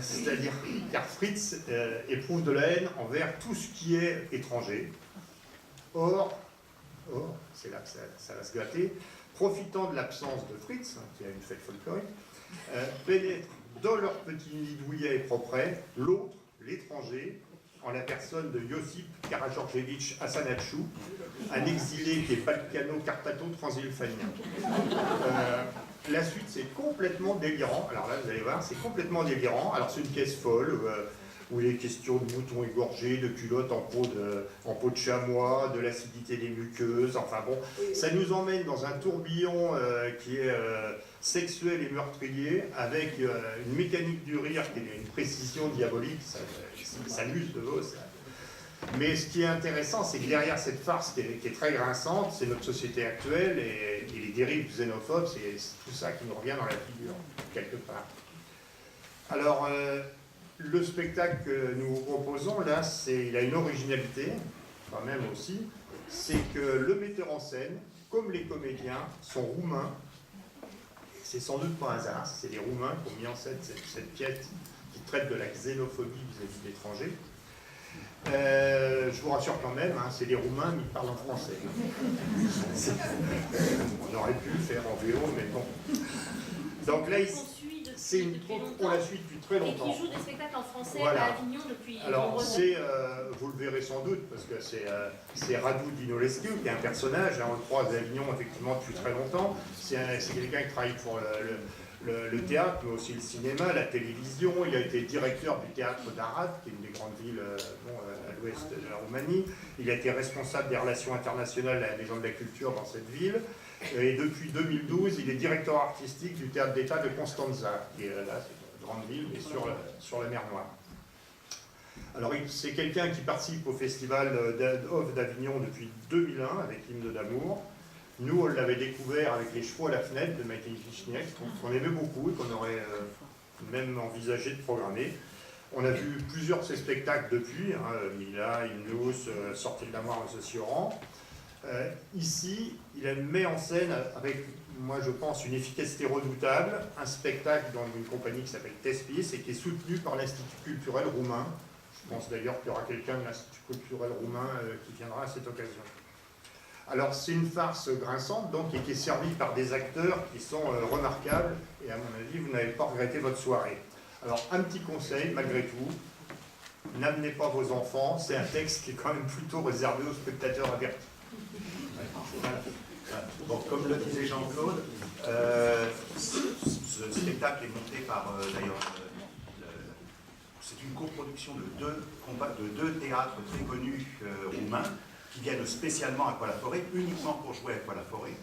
C'est-à-dire car Fritz éprouve de la haine envers tout ce qui est étranger. Or, c'est là que ça va se gâter, profitant de l'absence de Fritz, qui a une fête folklorique, pénètre dans leur petit nid douillet et propret l'autre, l'étranger, en la personne de Josip Karageorgevitch Hasanachou, un exilé qui est balkano-carpato-transylvanien. La suite, c'est complètement délirant. Alors là, vous allez voir, c'est complètement délirant. Alors, c'est une pièce folle où il est question de moutons égorgés, de culottes en peau de chamois, de l'acidité des muqueuses. Enfin bon, ça nous emmène dans un tourbillon qui est sexuel et meurtrier, avec une mécanique du rire qui est une précision diabolique. Ça s'amuse de vos. Mais ce qui est intéressant, c'est que derrière cette farce qui est très grinçante, c'est notre société actuelle et les dérives xénophobes, c'est tout ça qui nous revient dans la figure, quelque part. Alors, le spectacle que nous vous proposons, là, il a une originalité, quand même aussi, c'est que le metteur en scène, comme les comédiens, sont roumains. C'est sans doute pas un hasard, c'est les Roumains qui ont mis en scène cette pièce qui traite de la xénophobie vis-à-vis de l'étranger. Je vous rassure quand même, hein, c'est les Roumains, mais ils parlent en français. On aurait pu le faire en VO, mais bon. Donc là, on la suit depuis très longtemps. Et qui joue des spectacles en français voilà. À Avignon depuis de Alors, nombreuses années. vous le verrez sans doute, parce que c'est Radu Dinolescu, qui est un personnage, hein, on le croise à Avignon effectivement depuis très longtemps. C'est quelqu'un qui travaille pour le théâtre, mais aussi le cinéma, la télévision. Il a été directeur du théâtre d'Arad, qui est une des grandes villes à l'ouest de la Roumanie. Il a été responsable des relations internationales des gens de la culture dans cette ville. Et depuis 2012, il est directeur artistique du théâtre d'État de Constanza, qui est là, c'est une grande ville, mais sur la mer Noire. Alors, c'est quelqu'un qui participe au festival d'Off d'Avignon depuis 2001 avec l'hymne d'amour. Nous, on l'avait découvert avec Les Chevaux à la fenêtre de Michael Kichniak, qu'on aimait beaucoup et qu'on aurait même envisagé de programmer. On a vu plusieurs de ses spectacles depuis, hein, Mila, Imnus, Sortie de la Moire, Socioran. Ici, il met en scène avec, moi je pense, une efficacité redoutable, un spectacle dans une compagnie qui s'appelle Tespis et qui est soutenu par l'Institut culturel roumain. Je pense d'ailleurs qu'il y aura quelqu'un de l'Institut culturel roumain qui viendra à cette occasion. Alors c'est une farce grinçante donc, et qui est servie par des acteurs qui sont remarquables et à mon avis vous n'avez pas regretté votre soirée. Alors un petit conseil malgré tout, n'amenez pas vos enfants, c'est un texte qui est quand même plutôt réservé aux spectateurs avertis. Bon, comme le disait Jean-Claude, ce spectacle est monté par d'ailleurs c'est une coproduction de deux théâtres très connus roumains qui viennent spécialement à Aqua-la-Forêt, uniquement pour jouer à Aqua-la-Forêt.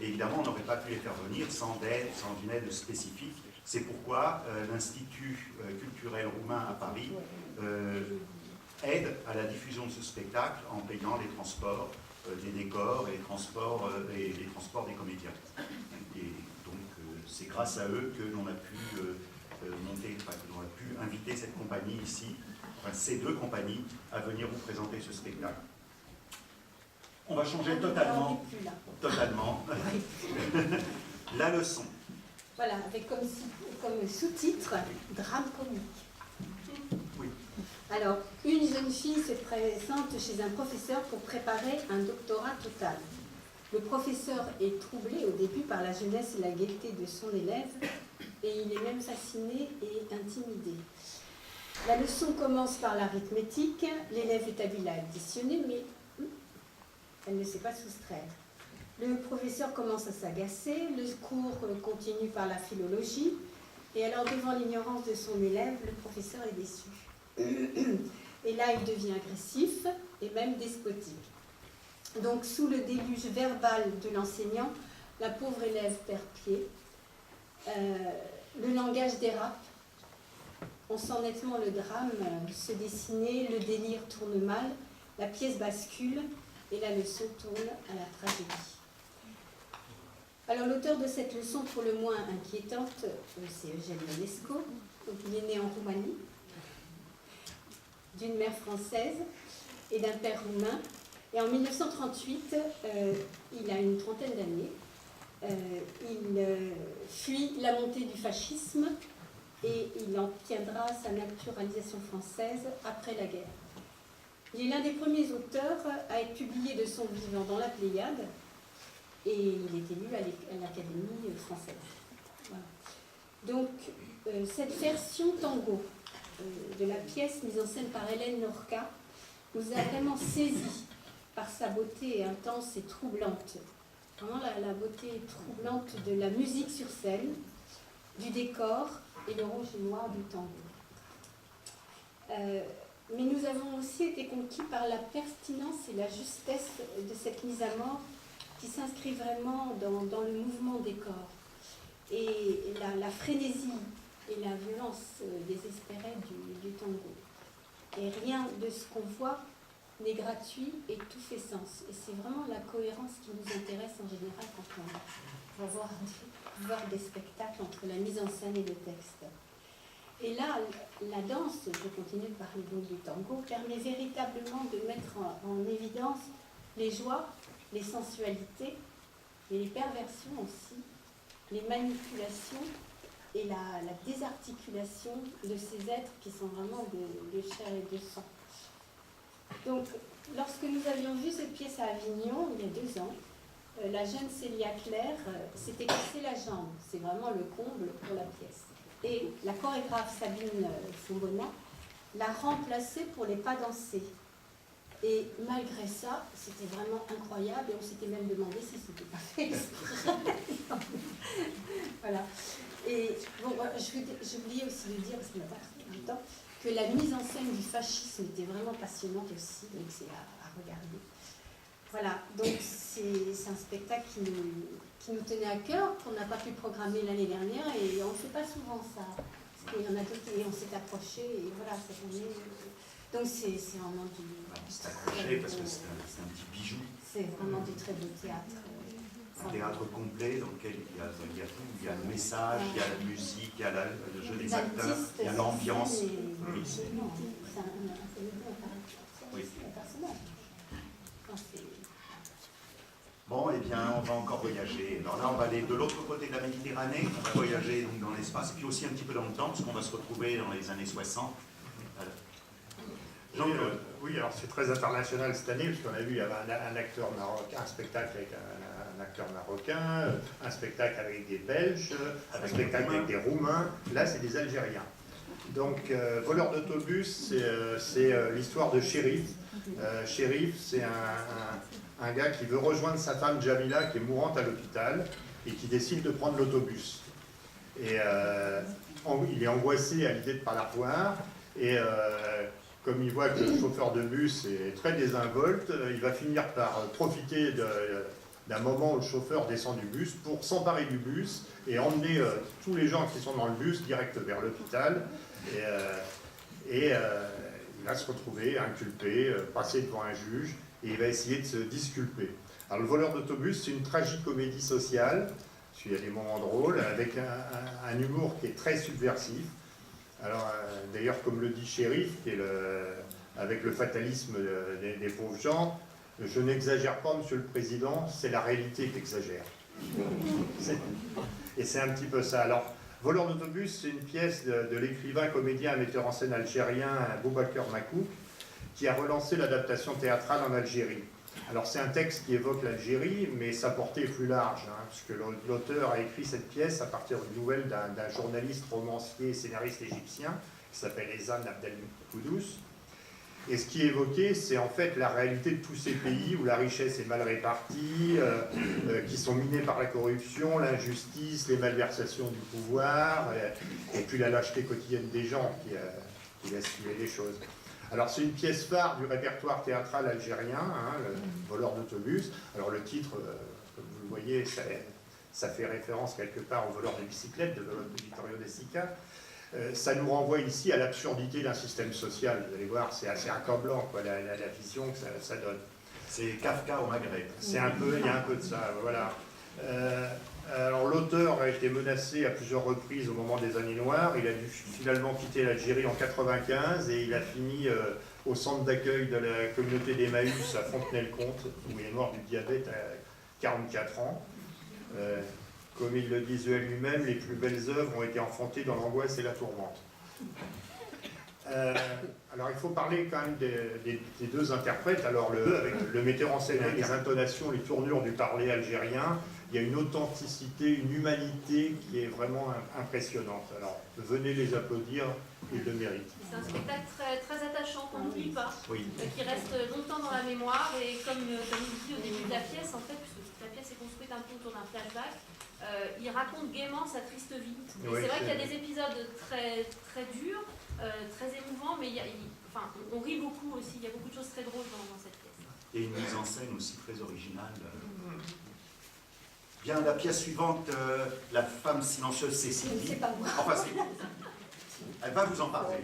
Et évidemment, on n'aurait pas pu les faire venir sans une aide spécifique C'est pourquoi l'Institut culturel roumain à Paris aide à la diffusion de ce spectacle en payant les transports des décors et les transports des comédiens. Et donc c'est grâce à eux que l'on a pu que l'on a pu inviter cette compagnie ici, enfin ces deux compagnies, à venir vous présenter ce spectacle. On va changer totalement la leçon. Voilà, avec comme sous-titre drame comique. Oui. Alors, une jeune fille se présente chez un professeur pour préparer un doctorat total. Le professeur est troublé au début par la jeunesse et la gaieté de son élève, et il est même fasciné et intimidé. La leçon commence par l'arithmétique. L'élève est habile à additionner, mais elle ne sait pas soustraire. Le professeur commence à s'agacer, le cours continue par la philologie, et alors devant l'ignorance de son élève, le professeur est déçu. Et là, il devient agressif et même despotique. Donc, sous le déluge verbal de l'enseignant, la pauvre élève perd pied. Le langage dérape. On sent nettement le drame se dessiner, le délire tourne mal, la pièce bascule et la leçon tourne à la tragédie. Alors l'auteur de cette leçon pour le moins inquiétante, c'est Eugène Ionesco. Donc, il est né en Roumanie, d'une mère française et d'un père roumain. Et en 1938, il a une trentaine d'années. Il fuit la montée du fascisme et il obtiendra sa naturalisation française après la guerre. Il est l'un des premiers auteurs à être publié de son vivant dans la Pléiade et il est élu à l'Académie française. Voilà. Donc, cette version tango de la pièce mise en scène par Hélène Norca nous a vraiment saisis par sa beauté intense et troublante. Vraiment la beauté troublante de la musique sur scène, du décor et le rouge et noir du tango. Mais nous avons aussi été conquis par la pertinence et la justesse de cette mise à mort qui s'inscrit vraiment dans le mouvement des corps. Et la frénésie et la violence désespérée du tango. Et rien de ce qu'on voit n'est gratuit et tout fait sens. Et c'est vraiment la cohérence qui nous intéresse en général quand on va voir des spectacles entre la mise en scène et le texte. Et là, la danse, je continue de parler donc du tango, permet véritablement de mettre en évidence les joies, les sensualités, et les perversions aussi, les manipulations et la désarticulation de ces êtres qui sont vraiment de chair et de sang. Donc, lorsque nous avions vu cette pièce à Avignon, il y a 2 ans, la jeune Célia Claire s'était cassée la jambe. C'est vraiment le comble pour la pièce. Et la chorégraphe Sabine Fombona l'a remplacée pour les pas dansés. Et malgré ça, c'était vraiment incroyable et on s'était même demandé si c'était pas fait exprès. Voilà. Et bon, j'ai oublié aussi de dire, parce qu'il m'a pas en même temps, que la mise en scène du fascisme était vraiment passionnante aussi, donc c'est à regarder. Voilà, donc c'est un spectacle qui nous tenait à cœur, qu'on n'a pas pu programmer l'année dernière, et on ne fait pas souvent ça. Parce qu'il y en a d'autres et on s'est approché, et voilà, cette année. Donc c'est vraiment du... C'est accroché parce que c'est un petit bijou. C'est vraiment du très beau théâtre. Un théâtre complet dans lequel il y a tout, il y a le message, il y a la musique, il y a le jeu des acteurs, il y a l'ambiance. Oui, c'est un personnage. Bon, eh bien, on va encore voyager. Alors là, on va aller de l'autre côté de la Méditerranée, on va voyager donc dans l'espace, et puis aussi un petit peu dans le temps, parce qu'on va se retrouver dans les années 60. Voilà. Jean-Claude. Oui, alors c'est très international cette année, puisqu'on a vu, il y avait un acteur marocain, un spectacle avec un acteur marocain, un spectacle avec des Belges, un spectacle avec des Roumains. Là, c'est des Algériens. Donc, voleur d'autobus, c'est l'histoire de Chérif. Chérif, c'est un gars qui veut rejoindre sa femme Jamila, qui est mourante à l'hôpital, et qui décide de prendre l'autobus. Et il est angoissé à l'idée de ne pas la revoir, et comme il voit que le chauffeur de bus est très désinvolte, il va finir par profiter d'un moment où le chauffeur descend du bus pour s'emparer du bus et emmener tous les gens qui sont dans le bus direct vers l'hôpital. Et il va se retrouver inculpé, passer devant un juge, et il va essayer de se disculper. Alors le voleur d'autobus, c'est une tragicomédie sociale, parce qu'il y a des moments drôles, avec un humour qui est très subversif. Alors d'ailleurs, comme le dit Shérif, qui est avec le fatalisme des pauvres gens, je n'exagère pas, Monsieur le Président, c'est la réalité qui exagère. Et c'est un petit peu ça. Alors, Voleur d'autobus, c'est une pièce de l'écrivain, comédien, metteur en scène algérien Boubacar Makouk, qui a relancé l'adaptation théâtrale en Algérie. Alors c'est un texte qui évoque l'Algérie, mais sa portée est plus large, puisque l'auteur a écrit cette pièce à partir d'une nouvelle d'un journaliste, romancier et scénariste égyptien, qui s'appelle Ezan Abdelkoudous. Et ce qui est évoqué, c'est en fait la réalité de tous ces pays où la richesse est mal répartie, qui sont minés par la corruption, l'injustice, les malversations du pouvoir, et puis la lâcheté quotidienne des gens qui laissent filer les choses. Alors c'est une pièce phare du répertoire théâtral algérien, le voleur d'autobus. Alors le titre, comme vous le voyez, ça fait référence quelque part au voleur de bicyclette de Vittorio De Sica. Ça nous renvoie ici à l'absurdité d'un système social. Vous allez voir, c'est assez accablant, quoi, la vision que ça donne. C'est Kafka au Maghreb. Il y a un peu de ça, voilà. Alors l'auteur a été menacé à plusieurs reprises au moment des années noires. Il a dû finalement quitter l'Algérie en 1995 et il a fini au centre d'accueil de la communauté d'Emmaüs à Fontenay-le-Comte, où il est mort du diabète à 44 ans. Comme il le disait lui-même, les plus belles œuvres ont été enfantées dans l'angoisse et la tourmente. Alors il faut parler quand même des deux interprètes. Alors avec le metteur en scène, les intonations, les tournures du parler algérien, il y a une authenticité, une humanité qui est vraiment impressionnante. Alors venez les applaudir, ils le méritent. C'est un spectacle très attachant qu'on n'oublie pas, Oui. qui reste longtemps dans la mémoire et comme il dit au début de la pièce, en fait, puisque toute la pièce est construite un peu autour d'un flashback, il raconte gaiement sa triste vie. Et Oui, c'est vrai qu'il y a des épisodes très, très durs, très émouvants, mais on rit beaucoup aussi, il y a beaucoup de choses très drôles dans cette pièce. Et une mise en scène aussi très originale. Bien, la pièce suivante, La femme silencieuse, c'est Sylvie. C'est pas moi. Enfin, elle va vous en parler.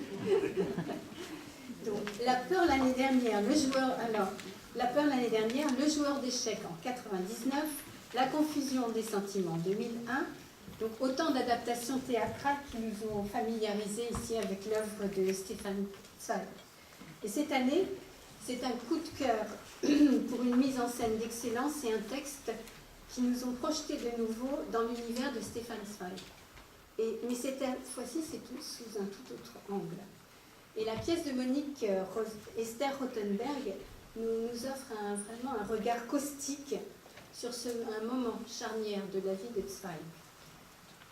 Donc, La peur l'année dernière, le joueur d'échecs en 99, La confusion des sentiments 2001. Donc autant d'adaptations théâtrales qui nous ont familiarisés ici avec l'œuvre de Stéphane Zweig. Et cette année, c'est un coup de cœur pour une mise en scène d'excellence et un texte qui nous ont projetés de nouveau dans l'univers de Stéphane Zweig. Mais cette fois-ci, c'est tout sous un tout autre angle. Et la pièce de Monique Esther Rothenberg nous offre vraiment un regard caustique sur un moment charnière de la vie de Zweig.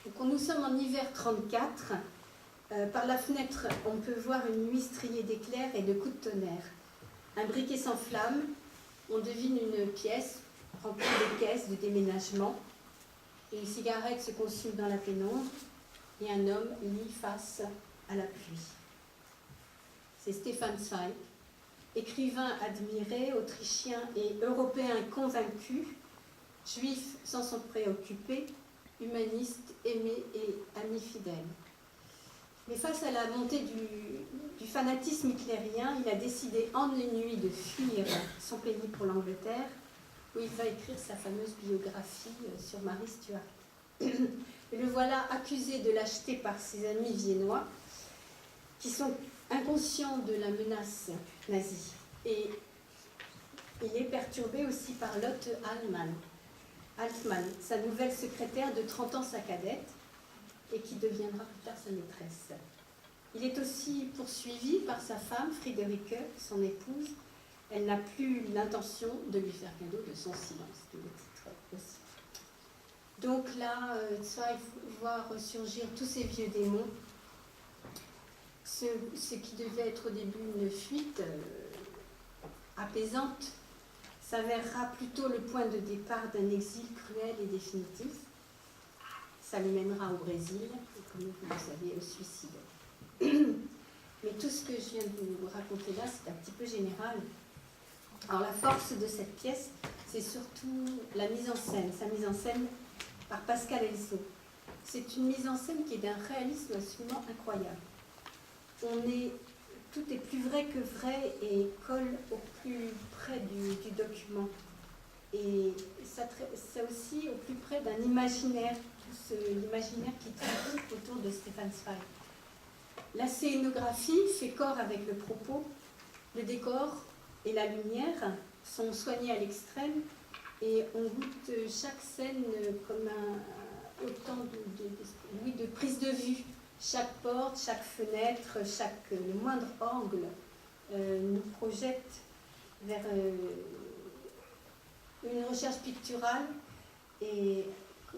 Donc, nous sommes en hiver 34. Par la fenêtre, on peut voir une nuit striée d'éclairs et de coups de tonnerre. Un briquet s'enflamme. On devine une pièce remplie de caisses de déménagement. Et une cigarette se consume dans la pénombre. Et un homme lit face à la pluie. C'est Stéphane Zweig, écrivain admiré, autrichien et européen convaincu, juif sans s'en préoccuper, humaniste, aimé et ami fidèle. Mais face à la montée du fanatisme hitlérien, il a décidé en une nuit de fuir son pays pour l'Angleterre, où il va écrire sa fameuse biographie sur Marie Stuart. Et le voilà accusé de lâcheté par ses amis viennois, qui sont inconscients de la menace nazie. Et il est perturbé aussi par Lotte Altmann, sa nouvelle secrétaire de 30 ans, sa cadette, et qui deviendra plus tard sa maîtresse. Il est aussi poursuivi par sa femme, Friederike, son épouse. Elle n'a plus l'intention de lui faire cadeau de son silence, de le titre aussi. Donc là, Zweig voit ressurgir tous ces vieux démons. Ce qui devait être au début une fuite apaisante s'avérera plutôt le point de départ d'un exil cruel et définitif. Ça le mènera au Brésil, et comme vous le savez, au suicide. Mais tout ce que je viens de vous raconter là, c'est un petit peu général. Alors la force de cette pièce, c'est surtout la mise en scène, sa mise en scène par Pascal Elzo. C'est une mise en scène qui est d'un réalisme absolument incroyable. Tout est plus vrai que vrai et colle au plus près du document. Et ça aussi au plus près d'un imaginaire, l'imaginaire qui traite autour de Stefan Zweig. La scénographie fait corps avec le propos, le décor et la lumière sont soignés à l'extrême et on goûte chaque scène comme autant de prise de vue. Chaque porte, chaque fenêtre, le moindre angle nous projette vers une recherche picturale et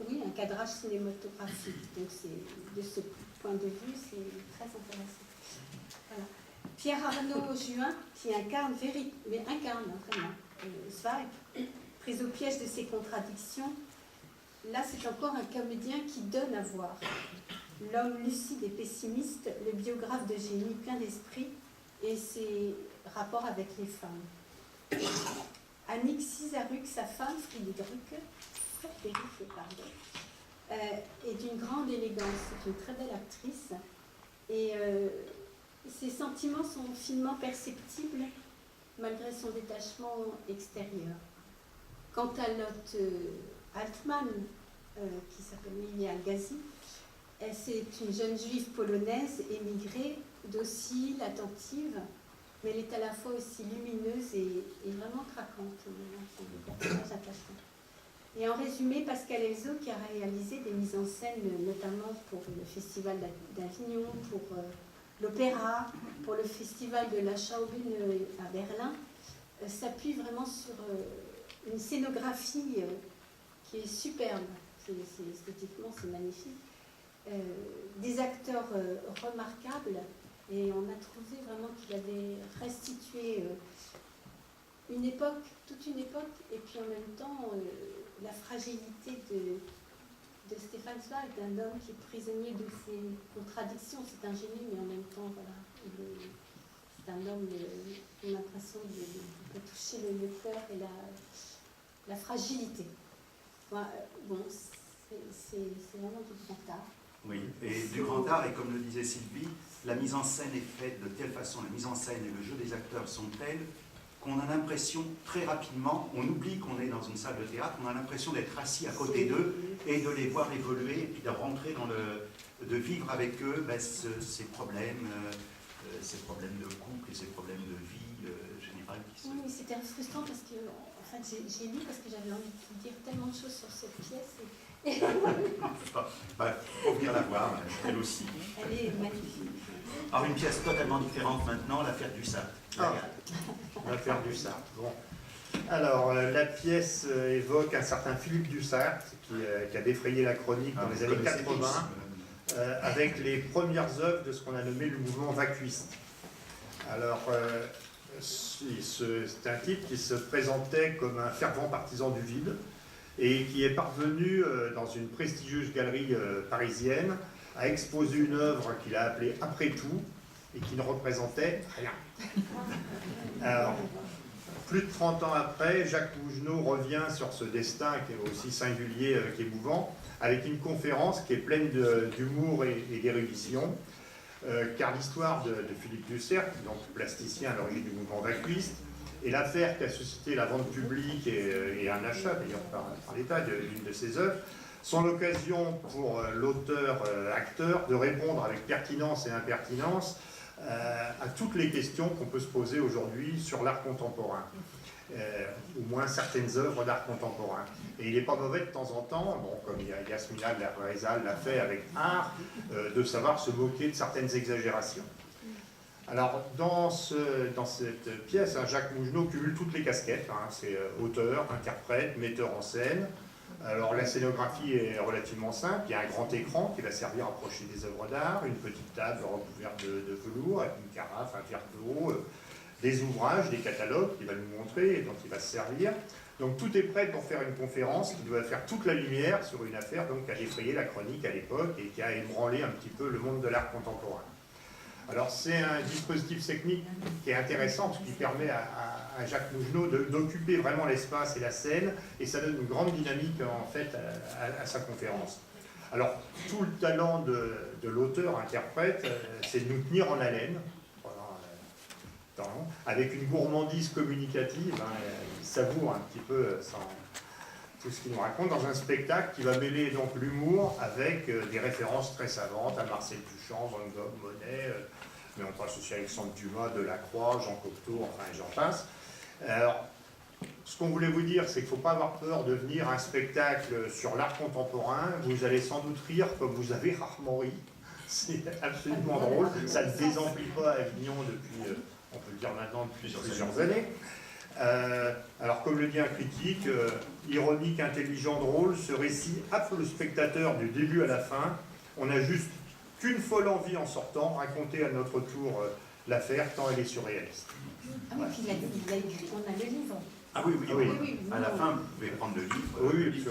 oui, un cadrage cinématographique. Donc de ce point de vue, c'est très intéressant. Voilà. Pierre Arnaud Juin, qui incarne vraiment Zweig, pris au piège de ses contradictions. Là, c'est encore un comédien qui donne à voir. L'homme lucide et pessimiste, le biographe de génie plein d'esprit et ses rapports avec les femmes. Annick Cizaruk, sa femme, Frédéric, est d'une grande élégance. C'est une très belle actrice. Et ses sentiments sont finement perceptibles malgré son détachement extérieur. Quant à Lotte Altmann, qui s'appelle Mili Algazi, c'est une jeune juive polonaise émigrée, docile, attentive, mais elle est à la fois aussi lumineuse et vraiment craquante. C'est un personnage attachant. Et en résumé, Pascal Elzo, qui a réalisé des mises en scène, notamment pour le Festival d'Avignon, pour l'Opéra, pour le Festival de la Schaubühne à Berlin, s'appuie vraiment sur une scénographie qui est superbe. Esthétiquement, c'est magnifique. Des acteurs remarquables, et on a trouvé vraiment qu'il avait restitué une époque, toute une époque, et puis en même temps la fragilité de Stefan Zweig, d'un homme qui est prisonnier de ses contradictions. C'est un génie, mais en même temps, voilà, c'est un homme, on a l'impression de toucher le cœur et la fragilité. Bon, c'est vraiment du grand art. Oui, et du grand art, et comme le disait Sylvie, la mise en scène est faite de telle façon, la mise en scène et le jeu des acteurs sont tels qu'on a l'impression très rapidement, on oublie qu'on est dans une salle de théâtre, on a l'impression d'être assis à côté d'eux et de les voir évoluer et puis de rentrer dans de vivre avec eux ces problèmes de couple et ces problèmes de vie générale qui se... Oui, c'était frustrant parce que en fait, j'ai lu parce que j'avais envie de dire tellement de choses sur cette pièce. Il faut venir la voir, elle aussi. Elle est magnifique. Alors une pièce totalement différente maintenant, l'affaire du Sartre. L'affaire du Sartre. Bon. Alors, la pièce évoque un certain Philippe Dussart qui a défrayé la chronique dans les années 80 avec les premières œuvres de ce qu'on a nommé le mouvement vacuiste. Alors, c'est un type qui se présentait comme un fervent partisan du vide et qui est parvenu, dans une prestigieuse galerie parisienne, à exposer une œuvre qu'il a appelée « Après tout » et qui ne représentait rien. Alors, plus de 30 ans après, Jacques Mougenot revient sur ce destin qui est aussi singulier qu'émouvant, avec une conférence qui est pleine d'humour et d'érudition, car l'histoire de Philippe Dussart, donc plasticien à l'origine du mouvement vacuiste, et l'affaire qui a suscité la vente publique et un achat, d'ailleurs par l'État, d'une de ses œuvres, sont l'occasion pour l'auteur-acteur de répondre avec pertinence et impertinence à toutes les questions qu'on peut se poser aujourd'hui sur l'art contemporain, au moins certaines œuvres d'art contemporain. Et il n'est pas mauvais de temps en temps, bon, comme Yasmina de la Rezal l'a fait avec art, de savoir se moquer de certaines exagérations. Alors, dans cette pièce, Jacques Mougenot cumule toutes les casquettes, c'est auteur, interprète, metteur en scène. Alors, la scénographie est relativement simple, il y a un grand écran qui va servir à projeter des œuvres d'art, une petite table recouverte de velours avec une carafe, un verre d'eau, des ouvrages, des catalogues qu'il va nous montrer et dont il va se servir. Donc tout est prêt pour faire une conférence qui doit faire toute la lumière sur une affaire donc, qui a défrayé la chronique à l'époque et qui a ébranlé un petit peu le monde de l'art contemporain. Alors c'est un dispositif technique qui est intéressant, parce qu'il permet à Jacques Mougenot d'occuper vraiment l'espace et la scène, et ça donne une grande dynamique en fait à sa conférence. Alors tout le talent de l'auteur-interprète, c'est de nous tenir en haleine, avec une gourmandise communicative, hein, il savoure un petit peu tout ce qu'il nous raconte dans un spectacle qui va mêler donc l'humour avec des références très savantes à Marcel Duchamp, Van Gogh, Monet, mais on passe aussi Alexandre Dumas, Delacroix, Jean Cocteau, enfin j'en passe. Alors, ce qu'on voulait vous dire, c'est qu'il ne faut pas avoir peur de venir à un spectacle sur l'art contemporain. Vous allez sans doute rire comme vous avez rarement ri. C'est absolument drôle. Ça ne désemplit pas Avignon depuis, on peut le dire maintenant, depuis plusieurs années. Alors, comme le dit un critique, ironique, intelligent, drôle, ce récit happe le spectateur du début à la fin. On n'a juste qu'une folle envie en sortant, raconter à notre tour l'affaire, tant elle est surréaliste. Ah oui, puis il a écrit, on a le livre. Ah oui, à la fin, vous pouvez prendre le livre. Oui,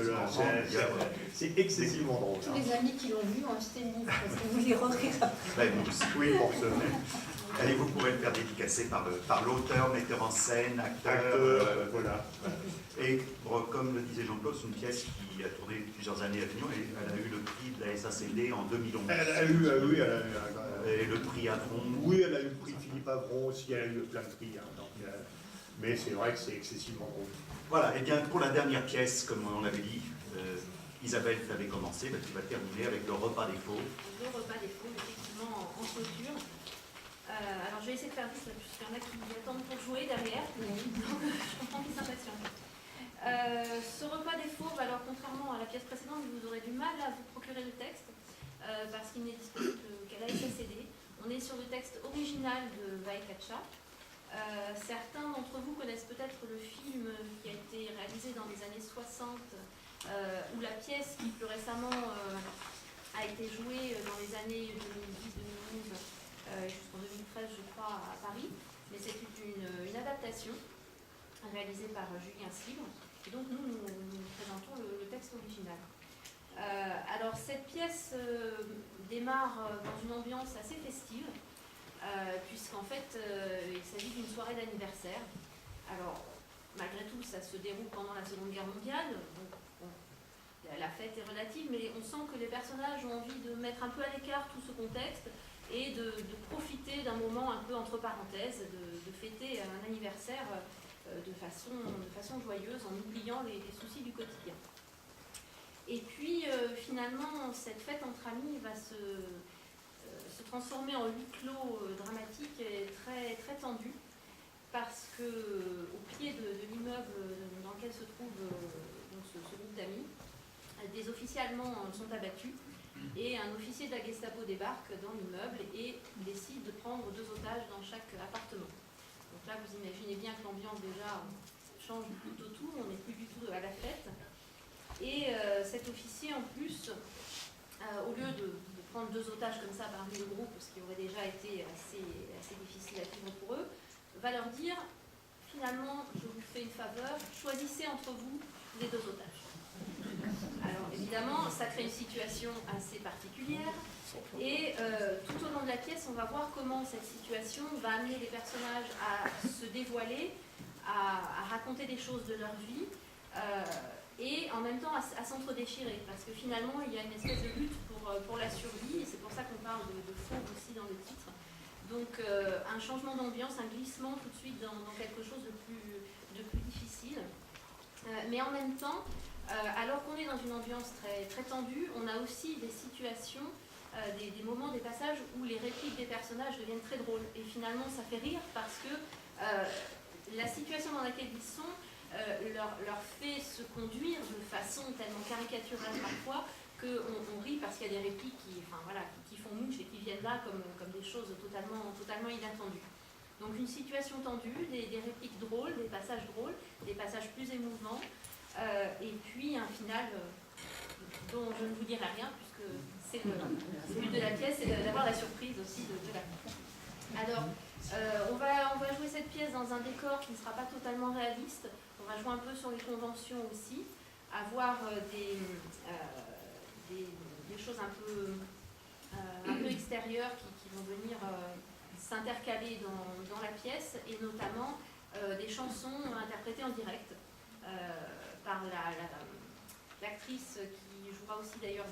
c'est excessivement drôle. Tous les amis qui l'ont lu ont acheté le livre, parce que vous les redrez après. Oui, pour ce Et vous pourrez le faire dédicacer par l'auteur, metteur en scène, acteur. Voilà. Et comme le disait Jean-Claude, c'est une pièce qui a tourné plusieurs années à Avignon et elle a eu le prix de la SACD en 2011. Elle a eu et le prix Avron. Oui, elle a eu le prix Philippe Avron aussi, elle a eu plein de prix. Hein, donc, mais c'est vrai que c'est excessivement drôle. Voilà, et bien pour la dernière pièce, comme on l'avait dit, Isabelle, tu avais commencé, tu vas terminer avec le repas des faux. Le repas des faux, effectivement, en clôture. Alors je vais essayer de faire vite, puisqu'il y en a qui attendent pour jouer derrière, donc je comprends qu'ils s'impatientent. Ce repas des fauves, alors contrairement à la pièce précédente, vous aurez du mal à vous procurer le texte, parce qu'il n'est disponible qu'à la SACD. On est sur le texte original de Vaïkacha. Certains d'entre vous connaissent peut-être le film qui a été réalisé dans les années 60, ou la pièce qui plus récemment a été jouée dans les années 2010-2011, jusqu'en 2013 je crois à Paris, mais c'est une adaptation réalisée par Julien Slibre, et donc nous présentons le texte original. Alors cette pièce démarre dans une ambiance assez festive, puisqu'en fait il s'agit d'une soirée d'anniversaire. Alors malgré tout ça se déroule pendant la Seconde Guerre mondiale, donc bon, la fête est relative, mais on sent que les personnages ont envie de mettre un peu à l'écart tout ce contexte et de profiter d'un moment un peu entre parenthèses, de fêter un anniversaire de façon joyeuse en oubliant les soucis du quotidien. Et puis finalement cette fête entre amis va se transformer en huis clos dramatique et très, très tendu, parce que au pied de l'immeuble dans lequel se trouve ce groupe d'amis, des officiers allemands sont abattus et un officier de la Gestapo débarque dans l'immeuble et décide de prendre 2 otages dans chaque appartement. Donc là vous imaginez bien que l'ambiance déjà change du tout au tout, on n'est plus du tout à la fête. Et cet officier en plus, au lieu de prendre 2 otages comme ça parmi le groupe, ce qui aurait déjà été assez difficile à vivre pour eux, va leur dire, finalement, je vous fais une faveur, choisissez entre vous les 2 otages. Alors évidemment, ça crée une situation assez particulière, et tout au long de la pièce, on va voir comment cette situation va amener les personnages à se dévoiler, à raconter des choses de leur vie, et en même temps à s'entre-déchirer, parce que finalement il y a une espèce de lutte pour la survie, et c'est pour ça qu'on parle de fauve aussi dans le titre. Donc un changement d'ambiance, un glissement tout de suite dans quelque chose de plus difficile. Mais en même temps, alors qu'on est dans une ambiance très, très tendue, on a aussi des situations, des moments, des passages où les répliques des personnages deviennent très drôles. Et finalement ça fait rire parce que la situation dans laquelle ils sont leur fait se conduire de façon tellement caricaturale parfois qu'on rit parce qu'il y a des répliques qui font mouche et qui viennent là comme des choses totalement inattendues. Donc une situation tendue, des répliques drôles, des passages drôles, des passages plus émouvants, et puis un final dont je ne vous dirai rien puisque c'est le but de la pièce, c'est d'avoir la surprise aussi de la fin. Alors, on va jouer cette pièce dans un décor qui ne sera pas totalement réaliste. On va jouer un peu sur les conventions aussi, avoir des choses un peu un peu extérieures qui vont venir s'intercaler dans la pièce, et notamment des chansons interprétées en direct par l'actrice qui jouera aussi d'ailleurs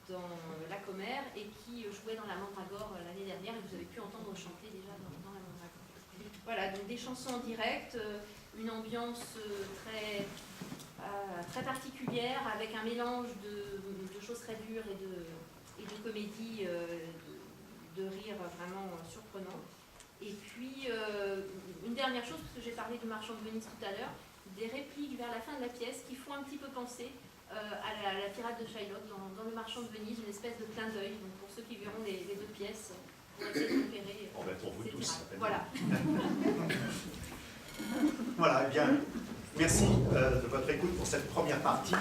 dans La Commère et qui jouait dans La Mandragore l'année dernière, et vous avez pu entendre chanter déjà dans La Mandragore. Voilà, donc des chansons en direct, une ambiance très particulière, avec un mélange de choses très dures et de comédie, de rire vraiment surprenant. Et puis, une dernière chose, parce que j'ai parlé du Marchand de Venise tout à l'heure, des répliques vers la fin de la pièce qui font un petit peu penser à la tirade de Shylock dans Le Marchand de Venise, une espèce de clin d'œil. Donc pour ceux qui verront les deux pièces, pour essayer de repérer pour vous tous. Voilà. Voilà, eh bien, merci de votre écoute pour cette première partie.